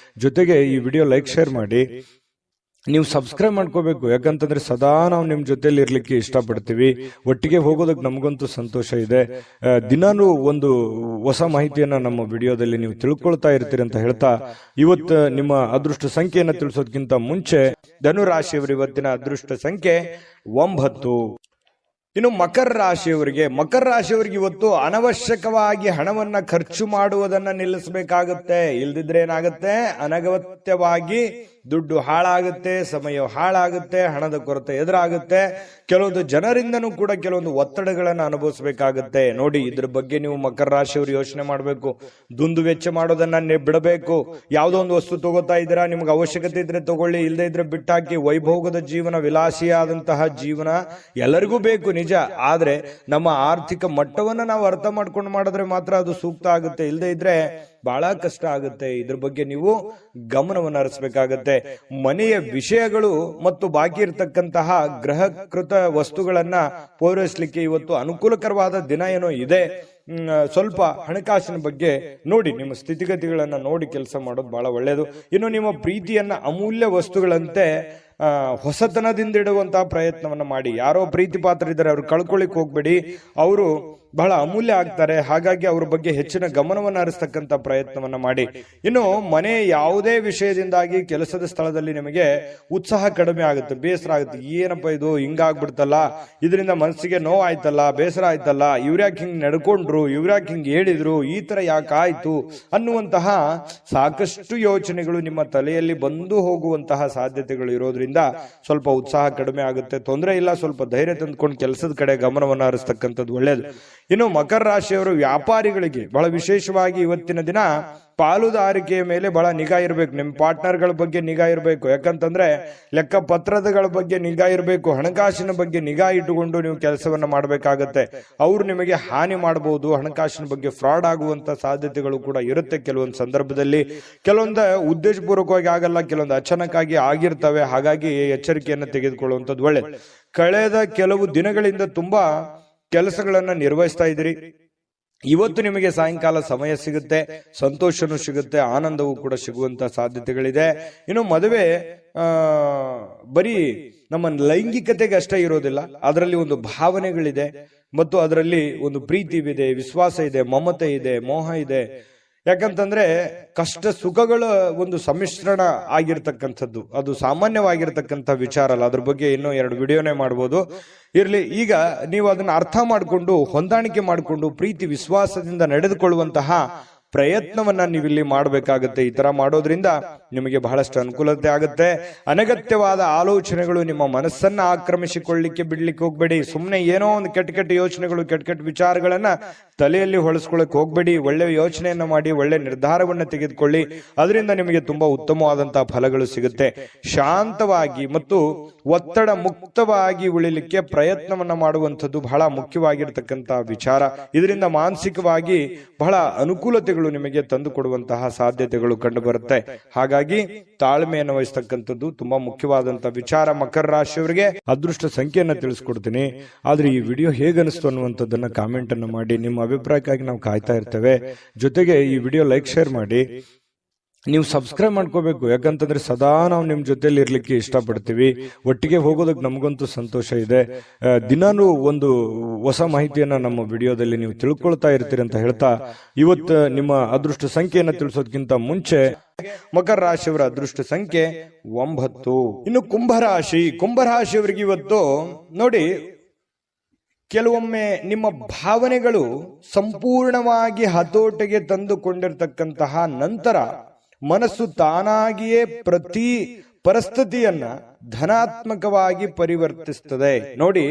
Speaker 2: ಜೊತೆಗೆ ಈ ವಿಡಿಯೋ ಲೈಕ್ ಶೇರ್ ಮಾಡಿ. ನೀವು ಸಬ್ಸ್ಕ್ರೈಬ್ ಮಾಡ್ಕೋಬೇಕು, ಯಾಕಂತಂದ್ರೆ ಸದಾ ನಾವು ನಿಮ್ ಜೊತೆಲಿ ಇರ್ಲಿಕ್ಕೆ ಇಷ್ಟಪಡ್ತೀವಿ. ಒಟ್ಟಿಗೆ ಹೋಗೋದಕ್ಕೆ ನಮಗಂತೂ ಸಂತೋಷ ಇದೆ. ದಿನಾನು ಒಂದು ಹೊಸ ಮಾಹಿತಿಯನ್ನ ನಮ್ಮ ವಿಡಿಯೋದಲ್ಲಿ ನೀವು ತಿಳ್ಕೊಳ್ತಾ ಇರ್ತೀರಿ ಅಂತ ಹೇಳ್ತಾ, ಇವತ್ತು ನಿಮ್ಮ ಅದೃಷ್ಟ ಸಂಖ್ಯೆಯನ್ನ ತಿಳಿಸೋದಕ್ಕಿಂತ ಮುಂಚೆ ಧನುರಾಶಿಯವರು ಇವತ್ತಿನ ಅದೃಷ್ಟ ಸಂಖ್ಯೆ 9. ಇನ್ನು ಮಕರ ರಾಶಿಯವರಿಗೆ ಇವತ್ತು ಅನವಶ್ಯಕವಾಗಿ ಹಣವನ್ನ ಖರ್ಚು ಮಾಡುವುದನ್ನ ನಿಲ್ಲಿಸಬೇಕಾಗುತ್ತೆ. ಇಲ್ದಿದ್ರೆ ಏನಾಗುತ್ತೆ, ಅನಗತ್ಯವಾಗಿ ದುಡ್ಡು ಹಾಳಾಗುತ್ತೆ, ಸಮಯ ಹಾಳಾಗುತ್ತೆ, ಹಣದ ಕೊರತೆ ಎದುರಾಗುತ್ತೆ. ಕೆಲವೊಂದು ಜನರಿಂದನೂ ಕೂಡ ಕೆಲವೊಂದು ಒತ್ತಡಗಳನ್ನ ಅನುಭವಿಸಬೇಕಾಗುತ್ತೆ. ನೋಡಿ, ಇದ್ರ ಬಗ್ಗೆ ನೀವು ಮಕರ ರಾಶಿಯವರು ಯೋಚನೆ ಮಾಡಬೇಕು. ದುಂದು ವೆಚ್ಚ ಮಾಡೋದನ್ನ ಬಿಡಬೇಕು. ಯಾವುದೋ ಒಂದು ವಸ್ತು ತಗೋತಾ ಇದ್ದೀರಾ, ನಿಮ್ಗೆ ಅವಶ್ಯಕತೆ ಇದ್ರೆ ತಗೊಳ್ಳಿ, ಇಲ್ಲದೆ ಇದ್ರೆ ಬಿಟ್ಟಾಕಿ. ವೈಭೋಗದ ಜೀವನ, ವಿಲಾಸಿಯಾದಂತಹ ಜೀವನ ಎಲ್ಲರಿಗೂ ಬೇಕು ನಿಜ, ಆದ್ರೆ ನಮ್ಮ ಆರ್ಥಿಕ ಮಟ್ಟವನ್ನ ನಾವು ಅರ್ಥ ಮಾಡ್ಕೊಂಡು ಮಾಡಿದ್ರೆ ಮಾತ್ರ ಅದು ಸೂಕ್ತ ಆಗುತ್ತೆ. ಇಲ್ಲದೆ ಇದ್ರೆ ಬಹಳ ಕಷ್ಟ ಆಗುತ್ತೆ. ಇದ್ರ ಬಗ್ಗೆ ನೀವು ಗಮನವನ್ನು ಹರಿಸಬೇಕಾಗತ್ತೆ. ಮನೆಯ ವಿಷಯಗಳು ಮತ್ತು ಬಾಕಿ ಇರತಕ್ಕಂತಹ ಗೃಹಕೃತ ವಸ್ತುಗಳನ್ನ ಪೂರೈಸಲಿಕ್ಕೆ ಇವತ್ತು ಅನುಕೂಲಕರವಾದ ದಿನ ಏನೋ ಇದೆ. ಸ್ವಲ್ಪ ಹಣಕಾಸಿನ ಬಗ್ಗೆ ನೋಡಿ, ನಿಮ್ಮ ಸ್ಥಿತಿಗತಿಗಳನ್ನ ನೋಡಿ ಕೆಲಸ ಮಾಡೋದು ಬಹಳ ಒಳ್ಳೆಯದು. ಇನ್ನು ನಿಮ್ಮ ಪ್ರೀತಿಯನ್ನ ಅಮೂಲ್ಯ ವಸ್ತುಗಳಂತೆ ಹೊಸತನದಿಂದ ಇಡುವಂತಹ ಪ್ರಯತ್ನವನ್ನ ಮಾಡಿ. ಯಾರೋ ಪ್ರೀತಿ ಪಾತ್ರ ಇದ್ದಾರೆ, ಅವ್ರು ಕಳ್ಕೊಳ್ಳಿಕ್ ಹೋಗ್ಬೇಡಿ. ಅವರು ಬಹಳ ಅಮೂಲ್ಯ ಆಗ್ತಾರೆ. ಹಾಗಾಗಿ ಅವ್ರ ಬಗ್ಗೆ ಹೆಚ್ಚಿನ ಗಮನವನ್ನು ಹರಿಸ್ತಕ್ಕಂಥ ಪ್ರಯತ್ನವನ್ನ ಮಾಡಿ. ಇನ್ನು ಮನೆ ಯಾವುದೇ ವಿಷಯದಿಂದಾಗಿ ಕೆಲಸದ ಸ್ಥಳದಲ್ಲಿ ನಿಮಗೆ ಉತ್ಸಾಹ ಕಡಿಮೆ ಆಗುತ್ತೆ, ಬೇಸರ ಆಗುತ್ತೆ. ಏನಪ್ಪ ಇದು ಹಿಂಗಾಗ್ಬಿಡ್ತಲ್ಲ, ಇದರಿಂದ ಮನಸ್ಸಿಗೆ ನೋವಾಯ್ತಲ್ಲ, ಬೇಸರ ಆಯ್ತಲ್ಲ, ಇವ್ರ್ಯಾಕ್ ಹಿಂಗ್ ನಡ್ಕೊಂಡ್ರು, ಇವ್ರ್ಯಾಕ್ ಹಿಂಗ್ ಹೇಳಿದ್ರು, ಈ ತರ ಯಾಕಾಯ್ತು ಅನ್ನುವಂತಹ ಸಾಕಷ್ಟು ಯೋಚನೆಗಳು ನಿಮ್ಮ ತಲೆಯಲ್ಲಿ ಬಂದು ಹೋಗುವಂತಹ ಸಾಧ್ಯತೆಗಳು ಇರೋದ್ರಿಂದ ಸ್ವಲ್ಪ ಉತ್ಸಾಹ ಕಡಿಮೆ ಆಗುತ್ತೆ. ತೊಂದರೆ ಇಲ್ಲ, ಸ್ವಲ್ಪ ಧೈರ್ಯ ತಂದ್ಕೊಂಡು ಕೆಲಸದ ಕಡೆ ಗಮನವನ್ನು ಹರಿಸ್ತಕ್ಕಂಥದ್ದು ಒಳ್ಳೇದು. ಇನ್ನು ಮಕರ ರಾಶಿಯವರು ವ್ಯಾಪಾರಿಗಳಿಗೆ ಬಹಳ ವಿಶೇಷವಾಗಿ ಇವತ್ತಿನ ದಿನ ಪಾಲುದಾರಿಕೆಯ ಮೇಲೆ ಬಹಳ ನಿಗಾ ಇರಬೇಕು. ನಿಮ್ಮ ಪಾರ್ಟ್ನರ್ಗಳ ಬಗ್ಗೆ ನಿಗಾ ಇರಬೇಕು. ಯಾಕಂತಂದ್ರೆ ಲೆಕ್ಕ ಪತ್ರಗಳ ಬಗ್ಗೆ ನಿಗಾ ಇರಬೇಕು. ಹಣಕಾಸಿನ ಬಗ್ಗೆ ನಿಗಾ ಇಟ್ಟುಕೊಂಡು ನೀವು ಕೆಲಸವನ್ನ ಮಾಡಬೇಕಾಗತ್ತೆ. ಅವರು ನಿಮಗೆ ಹಾನಿ ಮಾಡಬಹುದು. ಹಣಕಾಸಿನ ಬಗ್ಗೆ ಫ್ರಾಡ್ ಆಗುವಂತ ಸಾಧ್ಯತೆಗಳು ಕೂಡ ಇರುತ್ತೆ. ಕೆಲವೊಂದು ಸಂದರ್ಭದಲ್ಲಿ ಕೆಲವೊಂದು ಉದ್ದೇಶಪೂರ್ವಕವಾಗಿ ಆಗಲ್ಲ, ಕೆಲವೊಂದು ಅಚಾನಕ್ಕಾಗಿ ಆಗಿರ್ತವೆ. ಹಾಗಾಗಿ ಎಚ್ಚರಿಕೆಯನ್ನು ತೆಗೆದುಕೊಳ್ಳುವಂಥದ್ದು ಒಳ್ಳೆಯದು. ಕಳೆದ ಕೆಲವು ದಿನಗಳಿಂದ ತುಂಬಾ ಕೆಲಸಗಳನ್ನ ನಿರ್ವಹಿಸ್ತಾ ಇದ್ದೀರಿ. ಇವತ್ತು ನಿಮಗೆ ಸಾಯಂಕಾಲ ಸಮಯ ಸಿಗುತ್ತೆ, ಸಂತೋಷನೂ ಸಿಗುತ್ತೆ, ಆನಂದವೂ ಕೂಡ ಸಿಗುವಂತ ಸಾಧ್ಯತೆಗಳಿದೆ. ಇನ್ನು ಮದುವೆ ಬರೀ ನಮ್ಮ ಲೈಂಗಿಕತೆಗೆ ಅಷ್ಟೇ ಇರೋದಿಲ್ಲ, ಅದರಲ್ಲಿ ಒಂದು ಭಾವನೆಗಳಿದೆ ಮತ್ತು ಅದರಲ್ಲಿ ಒಂದು ಪ್ರೀತಿ ಇದೆ, ವಿಶ್ವಾಸ ಇದೆ, ಮಮತೆ ಇದೆ, ಮೋಹ ಇದೆ. ಯಾಕಂತಂದ್ರೆ ಕಷ್ಟ ಸುಖಗಳ ಒಂದು ಸಮ್ಮಿಶ್ರಣ ಆಗಿರ್ತಕ್ಕಂಥದ್ದು, ಅದು ಸಾಮಾನ್ಯವಾಗಿರ್ತಕ್ಕಂಥ ವಿಚಾರ ಅಲ್ಲ. ಅದ್ರ ಬಗ್ಗೆ ಇನ್ನೂ 2 ವಿಡಿಯೋನೇ ಮಾಡ್ಬೋದು. ಇರ್ಲಿ, ಈಗ ನೀವು ಅದನ್ನ ಅರ್ಥ ಮಾಡಿಕೊಂಡು ಹೊಂದಾಣಿಕೆ ಮಾಡಿಕೊಂಡು ಪ್ರೀತಿ ವಿಶ್ವಾಸದಿಂದ ನಡೆದುಕೊಳ್ಳುವಂತಹ ಪ್ರಯತ್ನವನ್ನ ನೀವಿಲ್ಲಿ ಮಾಡಬೇಕಾಗುತ್ತೆ. ಈ ತರ ಮಾಡೋದ್ರಿಂದ ನಿಮಗೆ ಬಹಳಷ್ಟು ಅನುಕೂಲತೆ ಆಗುತ್ತೆ. ಅನಗತ್ಯವಾದ ಆಲೋಚನೆಗಳು ನಿಮ್ಮ ಮನಸ್ಸನ್ನ ಆಕ್ರಮಿಸಿಕೊಳ್ಳಿಕ್ಕೆ ಬಿಡ್ಲಿಕ್ಕೆ ಹೋಗ್ಬೇಡಿ. ಸುಮ್ಮನೆ ಏನೋ ಒಂದು ಕೆಟ್ಟ ಯೋಚನೆಗಳು, ಕೆಟ್ಟ ವಿಚಾರಗಳನ್ನ ತಲೆಯಲ್ಲಿ ಹೊಳಸ್ಕೊಳ್ಳಕ್ ಹೋಗ್ಬೇಡಿ. ಒಳ್ಳೆ ಯೋಚನೆಯನ್ನ ಮಾಡಿ ಒಳ್ಳೆ ನಿರ್ಧಾರವನ್ನ ತೆಗೆದುಕೊಳ್ಳಿ. ಅದರಿಂದ ನಿಮಗೆ ತುಂಬಾ ಉತ್ತಮವಾದಂತಹ ಫಲಗಳು ಸಿಗುತ್ತೆ. ಶಾಂತವಾಗಿ ಮತ್ತು ಒತ್ತಡ ಮುಕ್ತವಾಗಿ ಉಳಿಲಿಕ್ಕೆ ಪ್ರಯತ್ನವನ್ನ ಮಾಡುವಂಥದ್ದು ಬಹಳ ಮುಖ್ಯವಾಗಿರ್ತಕ್ಕಂಥ ವಿಚಾರ. ಇದರಿಂದ ಮಾನಸಿಕವಾಗಿ ಬಹಳ ಅನುಕೂಲತೆಗಳು ನಿಮಗೆ ತಂದು ಕೊಡುವಂತಹ ಸಾಧ್ಯತೆಗಳು ಕಂಡು ಬರುತ್ತೆ. ಹಾಗಾಗಿ ತಾಳ್ಮೆಯನ್ನು ವಹಿಸ್ತಕ್ಕಂಥದ್ದು ತುಂಬಾ ಮುಖ್ಯವಾದಂತಹ ವಿಚಾರ. ಮಕರ ರಾಶಿಯವರಿಗೆ ಅದೃಷ್ಟ ಸಂಖ್ಯೆಯನ್ನ ತಿಳಿಸ್ಕೊಡ್ತೀನಿ. ಆದ್ರೆ ಈ ವಿಡಿಯೋ ಹೇಗನಿಸ್ತು ಅನ್ನುವಂಥದ್ದನ್ನ ಕಾಮೆಂಟ್ ಅನ್ನು ಮಾಡಿ. ನಿಮ್ಮ ಅಭಿಪ್ರಾಯಕ್ಕಾಗಿ ನಾವು ಕಾಯ್ತಾ ಇರ್ತೇವೆ. ಜೊತೆಗೆ ಈ ವಿಡಿಯೋ ಲೈಕ್, ಶೇರ್ ಮಾಡಿ. ನೀವು ಸಬ್ಸ್ಕ್ರೈಬ್ ಮಾಡ್ಕೋಬೇಕು. ಯಾಕಂತಂದ್ರೆ ಸದಾ ನಾವು ನಿಮ್ ಜೊತೆಲಿ ಇರ್ಲಿಕ್ಕೆ ಇಷ್ಟಪಡ್ತೀವಿ. ಒಟ್ಟಿಗೆ ಹೋಗೋದಕ್ಕೆ ನಮಗಂತೂ ಸಂತೋಷ ಇದೆ. ದಿನಾನು ಒಂದು ಹೊಸ ಮಾಹಿತಿಯನ್ನ ನಮ್ಮ ವಿಡಿಯೋದಲ್ಲಿ ನೀವು ತಿಳ್ಕೊಳ್ತಾ ಇರ್ತೀರಿ ಅಂತ ಹೇಳ್ತಾ, ಇವತ್ತು ನಿಮ್ಮ ಅದೃಷ್ಟ ಸಂಖ್ಯೆಯನ್ನ ತಿಳಿಸೋದಕ್ಕಿಂತ ಮುಂಚೆ ಮಕರ ರಾಶಿಯವರ ಅದೃಷ್ಟ ಸಂಖ್ಯೆ 9. ಇನ್ನು ಕುಂಭರಾಶಿಯವರಿಗೆ ಇವತ್ತು ನೋಡಿ, ಕೆಲವೊಮ್ಮೆ ನಿಮ್ಮ ಭಾವನೆಗಳು ಸಂಪೂರ್ಣವಾಗಿ ಹತೋಟಿಗೆ ತಂದುಕೊಂಡಿರ್ತಕ್ಕಂತಹ ನಂತರ ಮನಸ್ಸು ತಾನಾಗಿಯೇ ಪ್ರತಿ ಪರಿಸ್ಥಿತಿಯನ್ನ ಧನಾತ್ಮಕವಾಗಿ ಪರಿವರ್ತಿಸ್ತದೆ. ನೋಡಿ,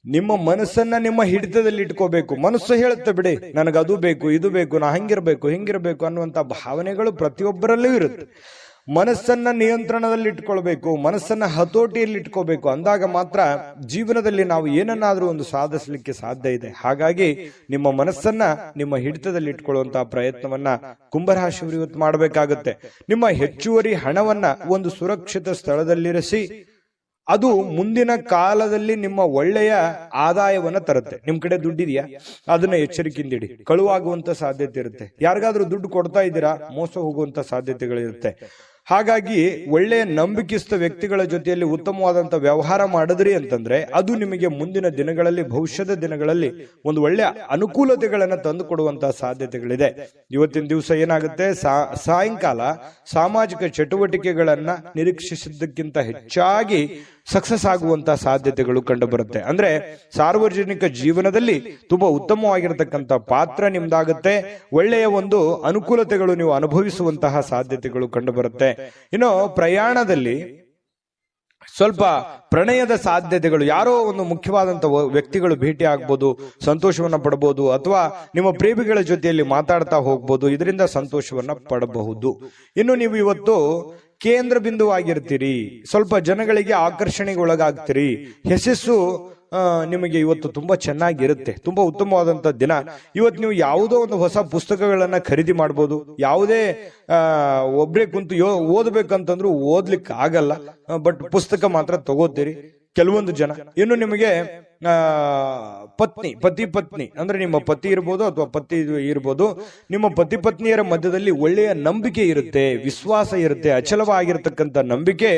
Speaker 2: ನಿಮ್ಮ ಮನಸ್ಸನ್ನ ನಿಮ್ಮ ಹಿಡಿತದಲ್ಲಿ ಇಟ್ಕೋಬೇಕು. ಮನಸ್ಸು ಹೇಳುತ್ತೆ, ಬಿಡಿ ನನಗದು ಬೇಕು, ಇದು ಬೇಕು, ನಾ ಹಿಂಗಿರ್ಬೇಕು ಅನ್ನುವಂತ ಭಾವನೆಗಳು ಪ್ರತಿಯೊಬ್ಬರಲ್ಲೂ ಇರುತ್ತೆ. ಮನಸ್ಸನ್ನ ನಿಯಂತ್ರಣದಲ್ಲಿ ಇಟ್ಕೊಳ್ಬೇಕು, ಮನಸ್ಸನ್ನ ಹತೋಟಿಯಲ್ಲಿ ಇಟ್ಕೋಬೇಕು. ಅಂದಾಗ ಮಾತ್ರ ಜೀವನದಲ್ಲಿ ನಾವು ಏನನ್ನಾದ್ರೂ ಒಂದು ಸಾಧಿಸಲಿಕ್ಕೆ ಸಾಧ್ಯ ಇದೆ. ಹಾಗಾಗಿ ನಿಮ್ಮ ಮನಸ್ಸನ್ನ ನಿಮ್ಮ ಹಿಡಿತದಲ್ಲಿ ಇಟ್ಕೊಳ್ಳುವಂತಹ ಪ್ರಯತ್ನವನ್ನ ಕುಂಭರಾಶಿಯವರು ಇವತ್ತು ಮಾಡಬೇಕಾಗುತ್ತೆ. ನಿಮ್ಮ ಹೆಚ್ಚುವರಿ ಹಣವನ್ನ ಒಂದು ಸುರಕ್ಷಿತ ಸ್ಥಳದಲ್ಲಿರಿಸಿ. ಅದು ಮುಂದಿನ ಕಾಲದಲ್ಲಿ ನಿಮ್ಮ ಒಳ್ಳೆಯ ಆದಾಯವನ್ನ ತರುತ್ತೆ. ನಿಮ್ ಕಡೆ ದುಡ್ಡಿದೆಯಾ, ಅದನ್ನ ಎಚ್ಚರಿಕೆಯಿಂದ ಇಡಿ. ಕಳುವಾಗುವಂತ ಸಾಧ್ಯತೆ ಇರುತ್ತೆ. ಯಾರಿಗಾದ್ರೂ ದುಡ್ಡು ಕೊಡ್ತಾ ಇದ್ದೀರಾ, ಮೋಸ ಹೋಗುವಂತ ಸಾಧ್ಯತೆಗಳಿರುತ್ತೆ. ಹಾಗಾಗಿ ಒಳ್ಳೆಯ ನಂಬಿಕೆಸ್ಥ ವ್ಯಕ್ತಿಗಳ ಜೊತೆಯಲ್ಲಿ ಉತ್ತಮವಾದಂತ ವ್ಯವಹಾರ ಮಾಡಿದ್ರಿ ಅಂತಂದ್ರೆ ಅದು ನಿಮಗೆ ಮುಂದಿನ ದಿನಗಳಲ್ಲಿ, ಭವಿಷ್ಯದ ದಿನಗಳಲ್ಲಿ ಒಂದು ಒಳ್ಳೆಯ ಅನುಕೂಲತೆಗಳನ್ನ ತಂದು ಕೊಡುವಂತಹ ಸಾಧ್ಯತೆಗಳಿದೆ. ಇವತ್ತಿನ ದಿವಸ ಏನಾಗುತ್ತೆ, ಸಾಯಂಕಾಲ ಸಾಮಾಜಿಕ ಚಟುವಟಿಕೆಗಳನ್ನ ನಿರೀಕ್ಷಿಸಿದ್ದಕ್ಕಿಂತ ಹೆಚ್ಚಾಗಿ ಸಕ್ಸಸ್ ಆಗುವಂತಹ ಸಾಧ್ಯತೆಗಳು ಕಂಡು ಬರುತ್ತೆ. ಅಂದ್ರೆ ಸಾರ್ವಜನಿಕ ಜೀವನದಲ್ಲಿ ತುಂಬಾ ಉತ್ತಮವಾಗಿರತಕ್ಕಂತ ಪಾತ್ರ ನಿಮ್ದಾಗುತ್ತೆ. ಒಳ್ಳೆಯ ಒಂದು ಅನುಕೂಲತೆಗಳು ನೀವು ಅನುಭವಿಸುವಂತಹ ಸಾಧ್ಯತೆಗಳು ಕಂಡು ಬರುತ್ತೆ. ಇನ್ನು ಪ್ರಯಾಣದಲ್ಲಿ ಸ್ವಲ್ಪ ಪ್ರಣಯದ ಸಾಧ್ಯತೆಗಳು, ಯಾರೋ ಒಂದು ಮುಖ್ಯವಾದಂತ ವ್ಯಕ್ತಿಗಳು ಭೇಟಿ ಆಗ್ಬೋದು, ಸಂತೋಷವನ್ನ ಪಡಬಹುದು. ಅಥವಾ ನಿಮ್ಮ ಪ್ರೇಮಿಗಳ ಜೊತೆಯಲ್ಲಿ ಮಾತಾಡ್ತಾ ಹೋಗ್ಬೋದು, ಇದರಿಂದ ಸಂತೋಷವನ್ನ ಪಡಬಹುದು. ಇನ್ನು ನೀವು ಇವತ್ತು ಕೇಂದ್ರ ಬಿಂದುವಾಗಿರ್ತೀರಿ, ಸ್ವಲ್ಪ ಜನಗಳಿಗೆ ಆಕರ್ಷಣೆಗೆ ಒಳಗಾಗ್ತೀರಿ. ಯಶಸ್ಸು ನಿಮಗೆ ಇವತ್ತು ತುಂಬಾ ಚೆನ್ನಾಗಿರುತ್ತೆ. ತುಂಬಾ ಉತ್ತಮವಾದಂತ ದಿನ. ಇವತ್ತು ನೀವು ಯಾವುದೋ ಒಂದು ಹೊಸ ಪುಸ್ತಕಗಳನ್ನ ಖರೀದಿ ಮಾಡಬಹುದು. ಯಾವುದೇ ಒಬ್ರೇ ಕುಂತು ಓದ್ಬೇಕಂತಂದ್ರೂ ಓದ್ಲಿಕ್ಕೆ ಆಗಲ್ಲ, ಬಟ್ ಪುಸ್ತಕ ಮಾತ್ರ ತಗೋತೀರಿ ಕೆಲವೊಂದು ಜನ. ಇನ್ನು ನಿಮಗೆ ಪತಿ ಪತ್ನಿ ಅಂದ್ರೆ ನಿಮ್ಮ ಪತಿ ಇರ್ಬೋದು ಅಥವಾ ಪತಿ ಇರ್ಬೋದು, ನಿಮ್ಮ ಪತಿ ಪತ್ನಿಯರ ಮಧ್ಯದಲ್ಲಿ ಒಳ್ಳೆಯ ನಂಬಿಕೆ ಇರುತ್ತೆ, ವಿಶ್ವಾಸ ಇರುತ್ತೆ. ಅಚಲವಾಗಿರ್ತಕ್ಕಂಥ ನಂಬಿಕೆ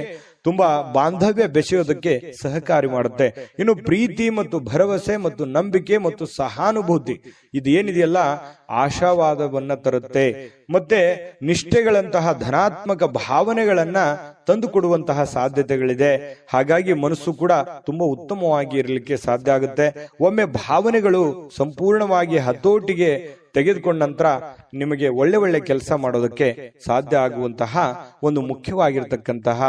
Speaker 2: ತುಂಬಾ ಬಾಂಧವ್ಯ ಬೆಸೆಯೋದಕ್ಕೆ ಸಹಕಾರಿ ಮಾಡುತ್ತೆ. ಇನ್ನು ಪ್ರೀತಿ ಮತ್ತು ಭರವಸೆ ಮತ್ತು ನಂಬಿಕೆ ಮತ್ತು ಸಹಾನುಭೂತಿ ಇದು ಏನಿದೆಯಲ್ಲ, ಆಶಾವಾದವನ್ನ ತರುತ್ತೆ. ಮತ್ತೆ ನಿಷ್ಠೆಗಳಂತಹ ಧನಾತ್ಮಕ ಭಾವನೆಗಳನ್ನ ತಂದು ಕೊಡುವಂತಹ ಸಾಧ್ಯತೆಗಳಿದೆ. ಹಾಗಾಗಿ ಮನಸ್ಸು ಕೂಡ ತುಂಬಾ ಉತ್ತಮವಾಗಿ ಇರಲಿಕ್ಕೆ ಸಾಧ್ಯ ಆಗುತ್ತೆ. ಒಮ್ಮೆ ಭಾವನೆಗಳು ಸಂಪೂರ್ಣವಾಗಿ ಹತೋಟಿಗೆ ತೆಗೆದುಕೊಂಡ ನಂತರ ನಿಮಗೆ ಒಳ್ಳೆ ಕೆಲಸ ಮಾಡೋದಕ್ಕೆ ಸಾಧ್ಯ ಆಗುವಂತಹ ಒಂದು ಮುಖ್ಯವಾಗಿರ್ತಕ್ಕಂತಹ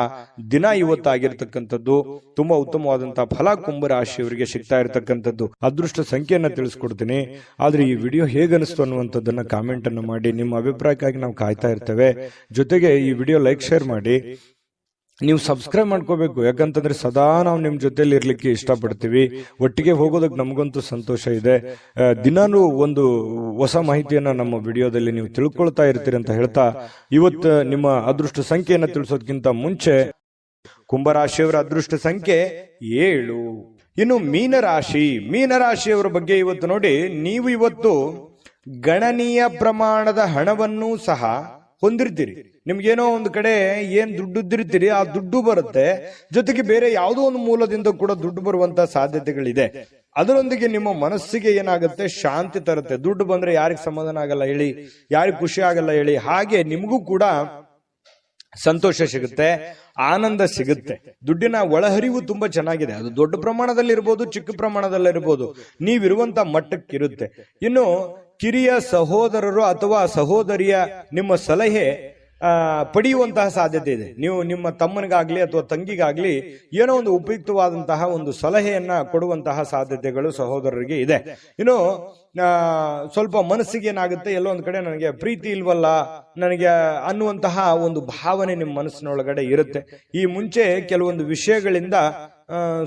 Speaker 2: ದಿನ ಇವತ್ತಾಗಿರ್ತಕ್ಕಂಥದ್ದು. ತುಂಬಾ ಉತ್ತಮವಾದಂತಹ ಫಲ ಕುಂಭರಾಶಿಯವರಿಗೆ ಸಿಗ್ತಾ ಇರತಕ್ಕಂಥದ್ದು. ಅದೃಷ್ಟ ಸಂಖ್ಯೆಯನ್ನ ತಿಳಿಸ್ಕೊಡ್ತೀನಿ. ಆದ್ರೆ ಈ ವಿಡಿಯೋ ಹೇಗನಿಸ್ತು ಅನ್ನುವಂಥದ್ದನ್ನ ಕಾಮೆಂಟ್ ಅನ್ನು ಮಾಡಿ. ನಿಮ್ಮ ಅಭಿಪ್ರಾಯಕ್ಕಾಗಿ ನಾವು ಕಾಯ್ತಾ ಇರ್ತೇವೆ. ಜೊತೆಗೆ ಈ ವಿಡಿಯೋ ಲೈಕ್, ಶೇರ್ ಮಾಡಿ. ನೀವು ಸಬ್ಸ್ಕ್ರೈಬ್ ಮಾಡ್ಕೋಬೇಕು. ಯಾಕಂತಂದ್ರೆ ಸದಾ ನಾವು ನಿಮ್ ಜೊತೆಲಿ ಇರ್ಲಿಕ್ಕೆ ಇಷ್ಟಪಡ್ತೀವಿ. ಒಟ್ಟಿಗೆ ಹೋಗೋದಕ್ಕೆ ನಮಗಂತೂ ಸಂತೋಷ ಇದೆ. ದಿನಾನು ಒಂದು ಹೊಸ ಮಾಹಿತಿಯನ್ನ ನಮ್ಮ ವಿಡಿಯೋದಲ್ಲಿ ನೀವು ತಿಳ್ಕೊಳ್ತಾ ಇರ್ತೀರಿ ಅಂತ ಹೇಳ್ತಾ, ಇವತ್ತು ನಿಮ್ಮ ಅದೃಷ್ಟ ಸಂಖ್ಯೆಯನ್ನ ತಿಳಿಸೋದಕ್ಕಿಂತ ಮುಂಚೆ ಕುಂಭರಾಶಿಯವರ ಅದೃಷ್ಟ ಸಂಖ್ಯೆ 7. ಇನ್ನು ಮೀನರಾಶಿಯವರ ಬಗ್ಗೆ ಇವತ್ತು ನೋಡಿ, ನೀವು ಇವತ್ತು ಗಣನೀಯ ಪ್ರಮಾಣದ ಹಣವನ್ನು ಸಹ ಹೊಂದಿರ್ತೀರಿ. ನಿಮ್ಗೇನೋ ಒಂದು ಕಡೆ ಏನ್ ದುಡ್ಡಿರ್ತೀರಿ, ಆ ದುಡ್ಡು ಬರುತ್ತೆ. ಜೊತೆಗೆ ಬೇರೆ ಯಾವುದೋ ಒಂದು ಮೂಲದಿಂದ ಕೂಡ ದುಡ್ಡು ಬರುವಂತ ಸಾಧ್ಯತೆಗಳಿದೆ. ಅದರೊಂದಿಗೆ ನಿಮ್ಮ ಮನಸ್ಸಿಗೆ ಏನಾಗುತ್ತೆ, ಶಾಂತಿ ತರುತ್ತೆ. ದುಡ್ಡು ಬಂದ್ರೆ ಯಾರಿಗೆ ಸಮಾಧಾನ ಆಗಲ್ಲ ಹೇಳಿ, ಯಾರಿಗೆ ಖುಷಿ ಆಗಲ್ಲ ಹೇಳಿ. ಹಾಗೆ ನಿಮಗೂ ಕೂಡ ಸಂತೋಷ ಸಿಗುತ್ತೆ, ಆನಂದ ಸಿಗುತ್ತೆ. ದುಡ್ಡಿನ ಒಳಹರಿವು ತುಂಬಾ ಚೆನ್ನಾಗಿದೆ. ಅದು ದೊಡ್ಡ ಪ್ರಮಾಣದಲ್ಲಿ ಇರ್ಬೋದು, ಚಿಕ್ಕ ಪ್ರಮಾಣದಲ್ಲಿ ಇರ್ಬೋದು, ನೀವಿರುವಂತ ಮಟ್ಟಕ್ಕಿರುತ್ತೆ. ಇನ್ನು ಕಿರಿಯ ಸಹೋದರರು ಅಥವಾ ಸಹೋದರಿಯ ನಿಮ್ಮ ಸಲಹೆ ಪಡೆಯುವಂತಹ ಸಾಧ್ಯತೆ ಇದೆ. ನೀವು ನಿಮ್ಮ ತಮ್ಮನಿಗಾಗ್ಲಿ ಅಥವಾ ತಂಗಿಗಾಗ್ಲಿ ಏನೋ ಒಂದು ಉಪಯುಕ್ತವಾದಂತಹ ಒಂದು ಸಲಹೆಯನ್ನ ಕೊಡುವಂತಹ ಸಾಧ್ಯತೆಗಳು ಸಹೋದರರಿಗೆ ಇದೆ. ಇನ್ನು ಸ್ವಲ್ಪ ಮನಸ್ಸಿಗೆ ಏನಾಗುತ್ತೆ, ಎಲ್ಲೋ ಒಂದ್ ಕಡೆ ನನಗೆ ಪ್ರೀತಿ ಇಲ್ವಲ್ಲ ನನಗೆ ಅನ್ನುವಂತಹ ಒಂದು ಭಾವನೆ ನಿಮ್ಮ ಮನಸ್ಸಿನೊಳಗಡೆ ಇರುತ್ತೆ. ಈ ಮುಂಚೆ ಕೆಲವೊಂದು ವಿಷಯಗಳಿಂದ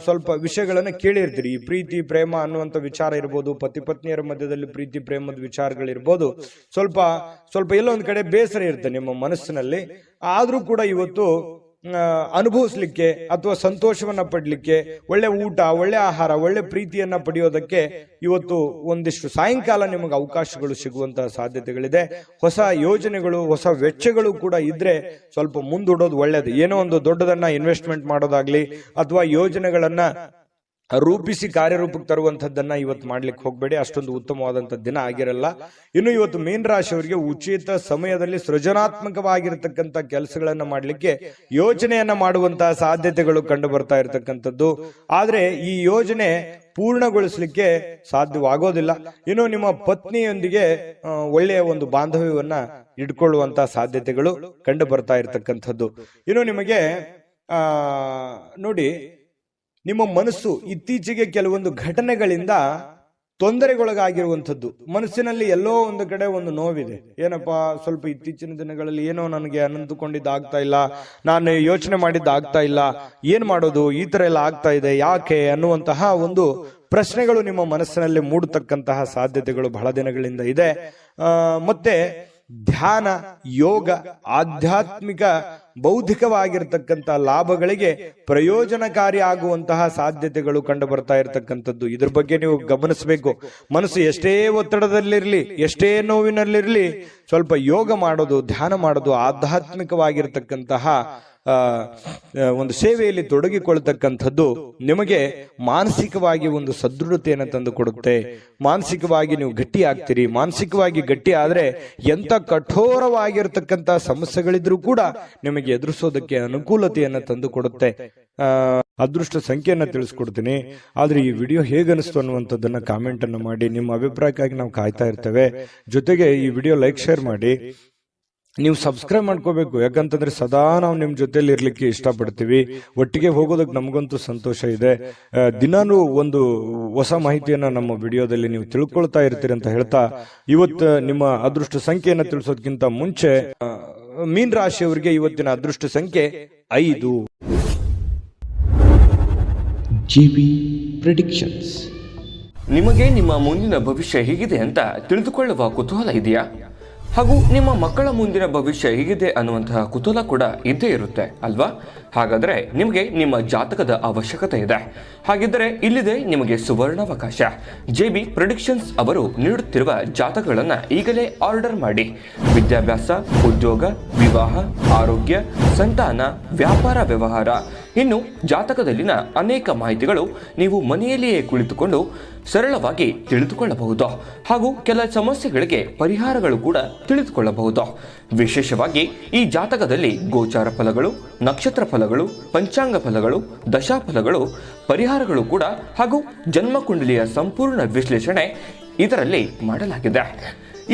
Speaker 2: ಸ್ವಲ್ಪ ವಿಷಯಗಳನ್ನ ಕೇಳಿರ್ತೀರಿ. ಈ ಪ್ರೀತಿ ಪ್ರೇಮ ಅನ್ನುವಂಥ ವಿಚಾರ ಇರ್ಬೋದು, ಪತಿ ಪತ್ನಿಯರ ಮಧ್ಯದಲ್ಲಿ ಪ್ರೀತಿ ಪ್ರೇಮದ ವಿಚಾರಗಳಿರ್ಬೋದು. ಸ್ವಲ್ಪ ಎಲ್ಲೋ ಒಂದ್ ಕಡೆ ಬೇಸರ ಇರುತ್ತೆ ನಿಮ್ಮ ಮನಸ್ಸಿನಲ್ಲಿ. ಆದ್ರೂ ಕೂಡ ಇವತ್ತು ಅನುಭವಿಸ್ಲಿಕ್ಕೆ ಅಥವಾ ಸಂತೋಷವನ್ನ ಪಡ್ಲಿಕ್ಕೆ, ಒಳ್ಳೆ ಊಟ, ಒಳ್ಳೆ ಆಹಾರ, ಒಳ್ಳೆ ಪ್ರೀತಿಯನ್ನ ಪಡೆಯೋದಕ್ಕೆ ಇವತ್ತು ಒಂದಿಷ್ಟು ಸಾಯಂಕಾಲ ನಿಮಗೆ ಅವಕಾಶಗಳು ಸಿಗುವಂತಹ ಸಾಧ್ಯತೆಗಳಿದೆ. ಹೊಸ ಯೋಜನೆಗಳು, ಹೊಸ ವೆಚ್ಚಗಳು ಕೂಡ ಇದ್ರೆ ಸ್ವಲ್ಪ ಮುಂದೂಡೋದು ಒಳ್ಳೇದು. ಏನೋ ಒಂದು ದೊಡ್ಡದನ್ನ ಇನ್ವೆಸ್ಟ್ಮೆಂಟ್ ಮಾಡೋದಾಗ್ಲಿ ಅಥವಾ ಯೋಜನೆಗಳನ್ನ ರೂಪಿಸಿ ಕಾರ್ಯರೂಪಕ್ಕೆ ತರುವಂತದ್ದನ್ನ ಇವತ್ತು ಮಾಡ್ಲಿಕ್ಕೆ ಹೋಗ್ಬೇಡಿ. ಅಷ್ಟೊಂದು ಉತ್ತಮವಾದಂತ ದಿನ ಆಗಿರಲ್ಲ. ಇನ್ನು ಇವತ್ತು ಮೀನ ರಾಶಿಯವರಿಗೆ ಉಚಿತ ಸಮಯದಲ್ಲಿ ಸೃಜನಾತ್ಮಕವಾಗಿರತಕ್ಕಂತ ಕೆಲಸಗಳನ್ನ ಮಾಡ್ಲಿಕ್ಕೆ ಯೋಜನೆಯನ್ನ ಮಾಡುವಂತಹ ಸಾಧ್ಯತೆಗಳು ಕಂಡು ಬರ್ತಾ ಇರತಕ್ಕಂಥದ್ದು. ಆದ್ರೆ ಈ ಯೋಜನೆ ಪೂರ್ಣಗೊಳಿಸಲಿಕ್ಕೆ ಸಾಧ್ಯವಾಗೋದಿಲ್ಲ. ಇನ್ನು ನಿಮ್ಮ ಪತ್ನಿಯೊಂದಿಗೆ ಒಳ್ಳೆಯ ಒಂದು ಬಾಂಧವ್ಯವನ್ನ ಇಟ್ಕೊಳ್ಳುವಂತಹ ಸಾಧ್ಯತೆಗಳು ಕಂಡು ಬರ್ತಾ ಇರತಕ್ಕಂಥದ್ದು. ಇನ್ನು ನಿಮಗೆ ನೋಡಿ, ನಿಮ್ಮ ಮನಸ್ಸು ಇತ್ತೀಚೆಗೆ ಕೆಲವೊಂದು ಘಟನೆಗಳಿಂದ ತೊಂದರೆಗೊಳಗಾಗಿರುವಂಥದ್ದು. ಮನಸ್ಸಿನಲ್ಲಿ ಎಲ್ಲೋ ಒಂದು ಕಡೆ ಒಂದು ನೋವಿದೆ. ಏನಪ್ಪಾ, ಸ್ವಲ್ಪ ಇತ್ತೀಚಿನ ದಿನಗಳಲ್ಲಿ ಏನೋ ನನಗೆ ಅನಂತುಕೊಂಡಿದ್ದು ಆಗ್ತಾ ಇಲ್ಲ, ನಾನು ಯೋಚನೆ ಮಾಡಿದ್ದು ಆಗ್ತಾ ಇಲ್ಲ, ಏನ್ ಮಾಡೋದು, ಈ ತರ ಎಲ್ಲ ಆಗ್ತಾ ಇದೆ, ಯಾಕೆ ಅನ್ನುವಂತಹ ಒಂದು ಪ್ರಶ್ನೆಗಳು ನಿಮ್ಮ ಮನಸ್ಸಿನಲ್ಲಿ ಮೂಡತಕ್ಕಂತಹ ಸಾಧ್ಯತೆಗಳು ಬಹಳ ದಿನಗಳಿಂದ ಇದೆ. ಮತ್ತೆ ಧ್ಯಾನ, ಯೋಗ, ಆಧ್ಯಾತ್ಮಿಕ, ಬೌದ್ಧಿಕವಾಗಿರ್ತಕ್ಕಂಥ ಲಾಭಗಳಿಗೆ ಪ್ರಯೋಜನಕಾರಿ ಆಗುವಂತಹ ಸಾಧ್ಯತೆಗಳು ಕಂಡು ಬರ್ತಾ ಇರತಕ್ಕಂಥದ್ದು. ಇದ್ರ ಬಗ್ಗೆ ನೀವು ಗಮನಿಸಬೇಕು. ಮನಸ್ಸು ಎಷ್ಟೇ ಒತ್ತಡದಲ್ಲಿರ್ಲಿ, ಎಷ್ಟೇ ನೋವಿನಲ್ಲಿರ್ಲಿ, ಸ್ವಲ್ಪ ಯೋಗ ಮಾಡೋದು, ಧ್ಯಾನ ಮಾಡೋದು, ಆಧ್ಯಾತ್ಮಿಕವಾಗಿರ್ತಕ್ಕಂತಹ ಒಂದು ಸೇವೆಯಲ್ಲಿ ತೊಡಗಿಕೊಳ್ತಕ್ಕಂಥದ್ದು ನಿಮಗೆ ಮಾನಸಿಕವಾಗಿ ಒಂದು ಸದೃಢತೆಯನ್ನು ತಂದು ಕೊಡುತ್ತೆ. ಮಾನಸಿಕವಾಗಿ ನೀವು ಗಟ್ಟಿ ಆಗ್ತೀರಿ. ಮಾನಸಿಕವಾಗಿ ಗಟ್ಟಿ ಆದ್ರೆ ಎಂತ ಕಠೋರವಾಗಿರ್ತಕ್ಕಂಥ ಸಮಸ್ಯೆಗಳಿದ್ರೂ ಕೂಡ ನಿಮಗೆ ಎದುರಿಸೋದಕ್ಕೆ ಅನುಕೂಲತೆಯನ್ನು ತಂದು ಕೊಡುತ್ತೆ. ಅದೃಷ್ಟ ಸಂಖ್ಯೆಯನ್ನ ತಿಳಿಸ್ಕೊಡ್ತೀನಿ. ಆದ್ರೆ ಈ ವಿಡಿಯೋ ಹೇಗನಿಸ್ತು ಅನ್ನುವಂಥದ್ದನ್ನ ಕಾಮೆಂಟ್ ಅನ್ನು ಮಾಡಿ. ನಿಮ್ಮ ಅಭಿಪ್ರಾಯಕ್ಕಾಗಿ ನಾವು ಕಾಯ್ತಾ ಇರ್ತೇವೆ. ಜೊತೆಗೆ ಈ ವಿಡಿಯೋ ಲೈಕ್, ಶೇರ್ ಮಾಡಿ. ನೀವು ಸಬ್ಸ್ಕ್ರೈಬ್ ಮಾಡ್ಕೋಬೇಕು. ಯಾಕಂತಂದ್ರೆ ಸದಾ ನಾವು ನಿಮ್ ಜೊತೆಲಿ ಇರ್ಲಿಕ್ಕೆ ಇಷ್ಟಪಡ್ತೀವಿ. ಒಟ್ಟಿಗೆ ಹೋಗೋದಕ್ಕೆ ನಮಗಂತೂ ಸಂತೋಷ ಇದೆ. ದಿನಾನು ಒಂದು ಹೊಸ ಮಾಹಿತಿಯನ್ನ ನಮ್ಮ ವಿಡಿಯೋದಲ್ಲಿ ನೀವು ತಿಳ್ಕೊಳ್ತಾ ಇರ್ತೀರಿ ಅಂತ ಹೇಳ್ತಾ, ಇವತ್ತು ನಿಮ್ಮ ಅದೃಷ್ಟ ಸಂಖ್ಯೆಯನ್ನ ತಿಳಿಸೋದಕ್ಕಿಂತ ಮುಂಚೆ ಮೀನ ರಾಶಿಯವರಿಗೆ ಇವತ್ತಿನ ಅದೃಷ್ಟ ಸಂಖ್ಯೆ 5.
Speaker 3: GB Predictions.
Speaker 4: ನಿಮಗೆ ನಿಮ್ಮ ಮುಂದಿನ ಭವಿಷ್ಯ ಹೇಗಿದೆ ಅಂತ ತಿಳಿದುಕೊಳ್ಳುವ ಕುತೂಹಲ ಇದೆಯಾ? ಹಾಗೂ ನಿಮ್ಮ ಮಕ್ಕಳ ಮುಂದಿನ ಭವಿಷ್ಯ ಹೇಗಿದೆ ಅನ್ನುವಂತಹ ಕುತೂಹಲ ಕೂಡ ಇದ್ದೇ ಇರುತ್ತೆ ಅಲ್ವಾ? ಹಾಗಾದರೆ ನಿಮಗೆ ನಿಮ್ಮ ಜಾತಕದ ಅವಶ್ಯಕತೆ ಇದೆ. ಹಾಗಿದ್ದರೆ ಇಲ್ಲಿದೆ ನಿಮಗೆ ಸುವರ್ಣಾವಕಾಶ. JB ಪ್ರೆಡಿಕ್ಷನ್ಸ್ ಅವರು ನೀಡುತ್ತಿರುವ ಜಾತಕಗಳನ್ನು ಈಗಲೇ ಆರ್ಡರ್ ಮಾಡಿ. ವಿದ್ಯಾಭ್ಯಾಸ, ಉದ್ಯೋಗ, ವಿವಾಹ, ಆರೋಗ್ಯ, ಸಂತಾನ, ವ್ಯಾಪಾರ ವ್ಯವಹಾರ, ಇನ್ನು ಜಾತಕದಲ್ಲಿನ ಅನೇಕ ಮಾಹಿತಿಗಳು ನೀವು ಮನೆಯಲ್ಲಿಯೇ ಕುಳಿತುಕೊಂಡು ಸರಳವಾಗಿ ತಿಳಿದುಕೊಳ್ಳಬಹುದು. ಹಾಗೂ ಕೆಲ ಸಮಸ್ಯೆಗಳಿಗೆ ಪರಿಹಾರಗಳು ಕೂಡ ತಿಳಿದುಕೊಳ್ಳಬಹುದು. ವಿಶೇಷವಾಗಿ ಈ ಜಾತಕದಲ್ಲಿ ಗೋಚಾರ ಫಲಗಳು, ನಕ್ಷತ್ರ ಫಲಗಳು, ಪಂಚಾಂಗ ಫಲಗಳು, ದಶಾಫಲಗಳು, ಪರಿಹಾರಗಳು ಕೂಡ ಹಾಗೂ ಜನ್ಮಕುಂಡಲಿಯ ಸಂಪೂರ್ಣ ವಿಶ್ಲೇಷಣೆ ಇದರಲ್ಲಿ ಮಾಡಲಾಗಿದೆ.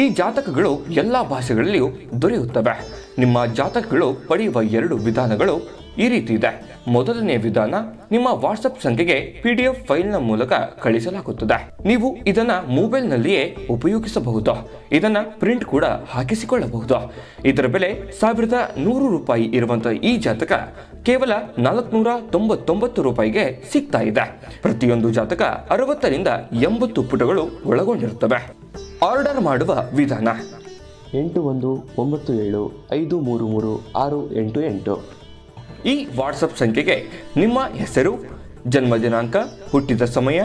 Speaker 4: ಈ ಜಾತಕಗಳು ಎಲ್ಲ ಭಾಷೆಗಳಲ್ಲಿಯೂ ದೊರೆಯುತ್ತವೆ. ನಿಮ್ಮ ಜಾತಕಗಳು ಪಡೆಯುವ 2 ವಿಧಾನಗಳು ಈ ರೀತಿ ಇದೆ. ಮೊದಲನೇ ವಿಧಾನ, ನಿಮ್ಮ ವಾಟ್ಸಪ್ ಸಂಖ್ಯೆಗೆ PDF ಫೈಲ್ನ ಮೂಲಕ ಕಳಿಸಲಾಗುತ್ತದೆ. ನೀವು ಇದನ್ನ ಮೊಬೈಲ್ನಲ್ಲಿಯೇ ಉಪಯೋಗಿಸಬಹುದು. ಇದನ್ನ ಪ್ರಿಂಟ್ ಕೂಡ ಹಾಕಿಸಿಕೊಳ್ಳಬಹುದು. ಇದರ ಬೆಲೆ 1100 ರೂಪಾಯಿ ಇರುವಂತಹ ಈ ಜಾತಕ ಕೇವಲ 499 ರೂಪಾಯಿಗೆ ಸಿಗ್ತಾ ಇದೆ. ಪ್ರತಿಯೊಂದು ಜಾತಕ 60 ರಿಂದ 80 ಪುಟಗಳು ಒಳಗೊಂಡಿರುತ್ತವೆ. ಆರ್ಡರ್ ಮಾಡುವ ವಿಧಾನ:
Speaker 3: 8197533688.
Speaker 4: ಈ ವಾಟ್ಸಪ್ ಸಂಖ್ಯೆಗೆ ನಿಮ್ಮ ಹೆಸರು, ಜನ್ಮ ದಿನಾಂಕ, ಹುಟ್ಟಿದ ಸಮಯ,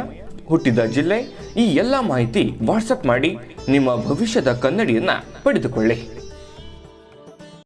Speaker 4: ಹುಟ್ಟಿದ ಜಿಲ್ಲೆ, ಈ ಎಲ್ಲ ಮಾಹಿತಿ ವಾಟ್ಸಪ್ ಮಾಡಿ ನಿಮ್ಮ ಭವಿಷ್ಯದ ಕನ್ನಡಿಯನ್ನ ಪಡೆದುಕೊಳ್ಳಿ.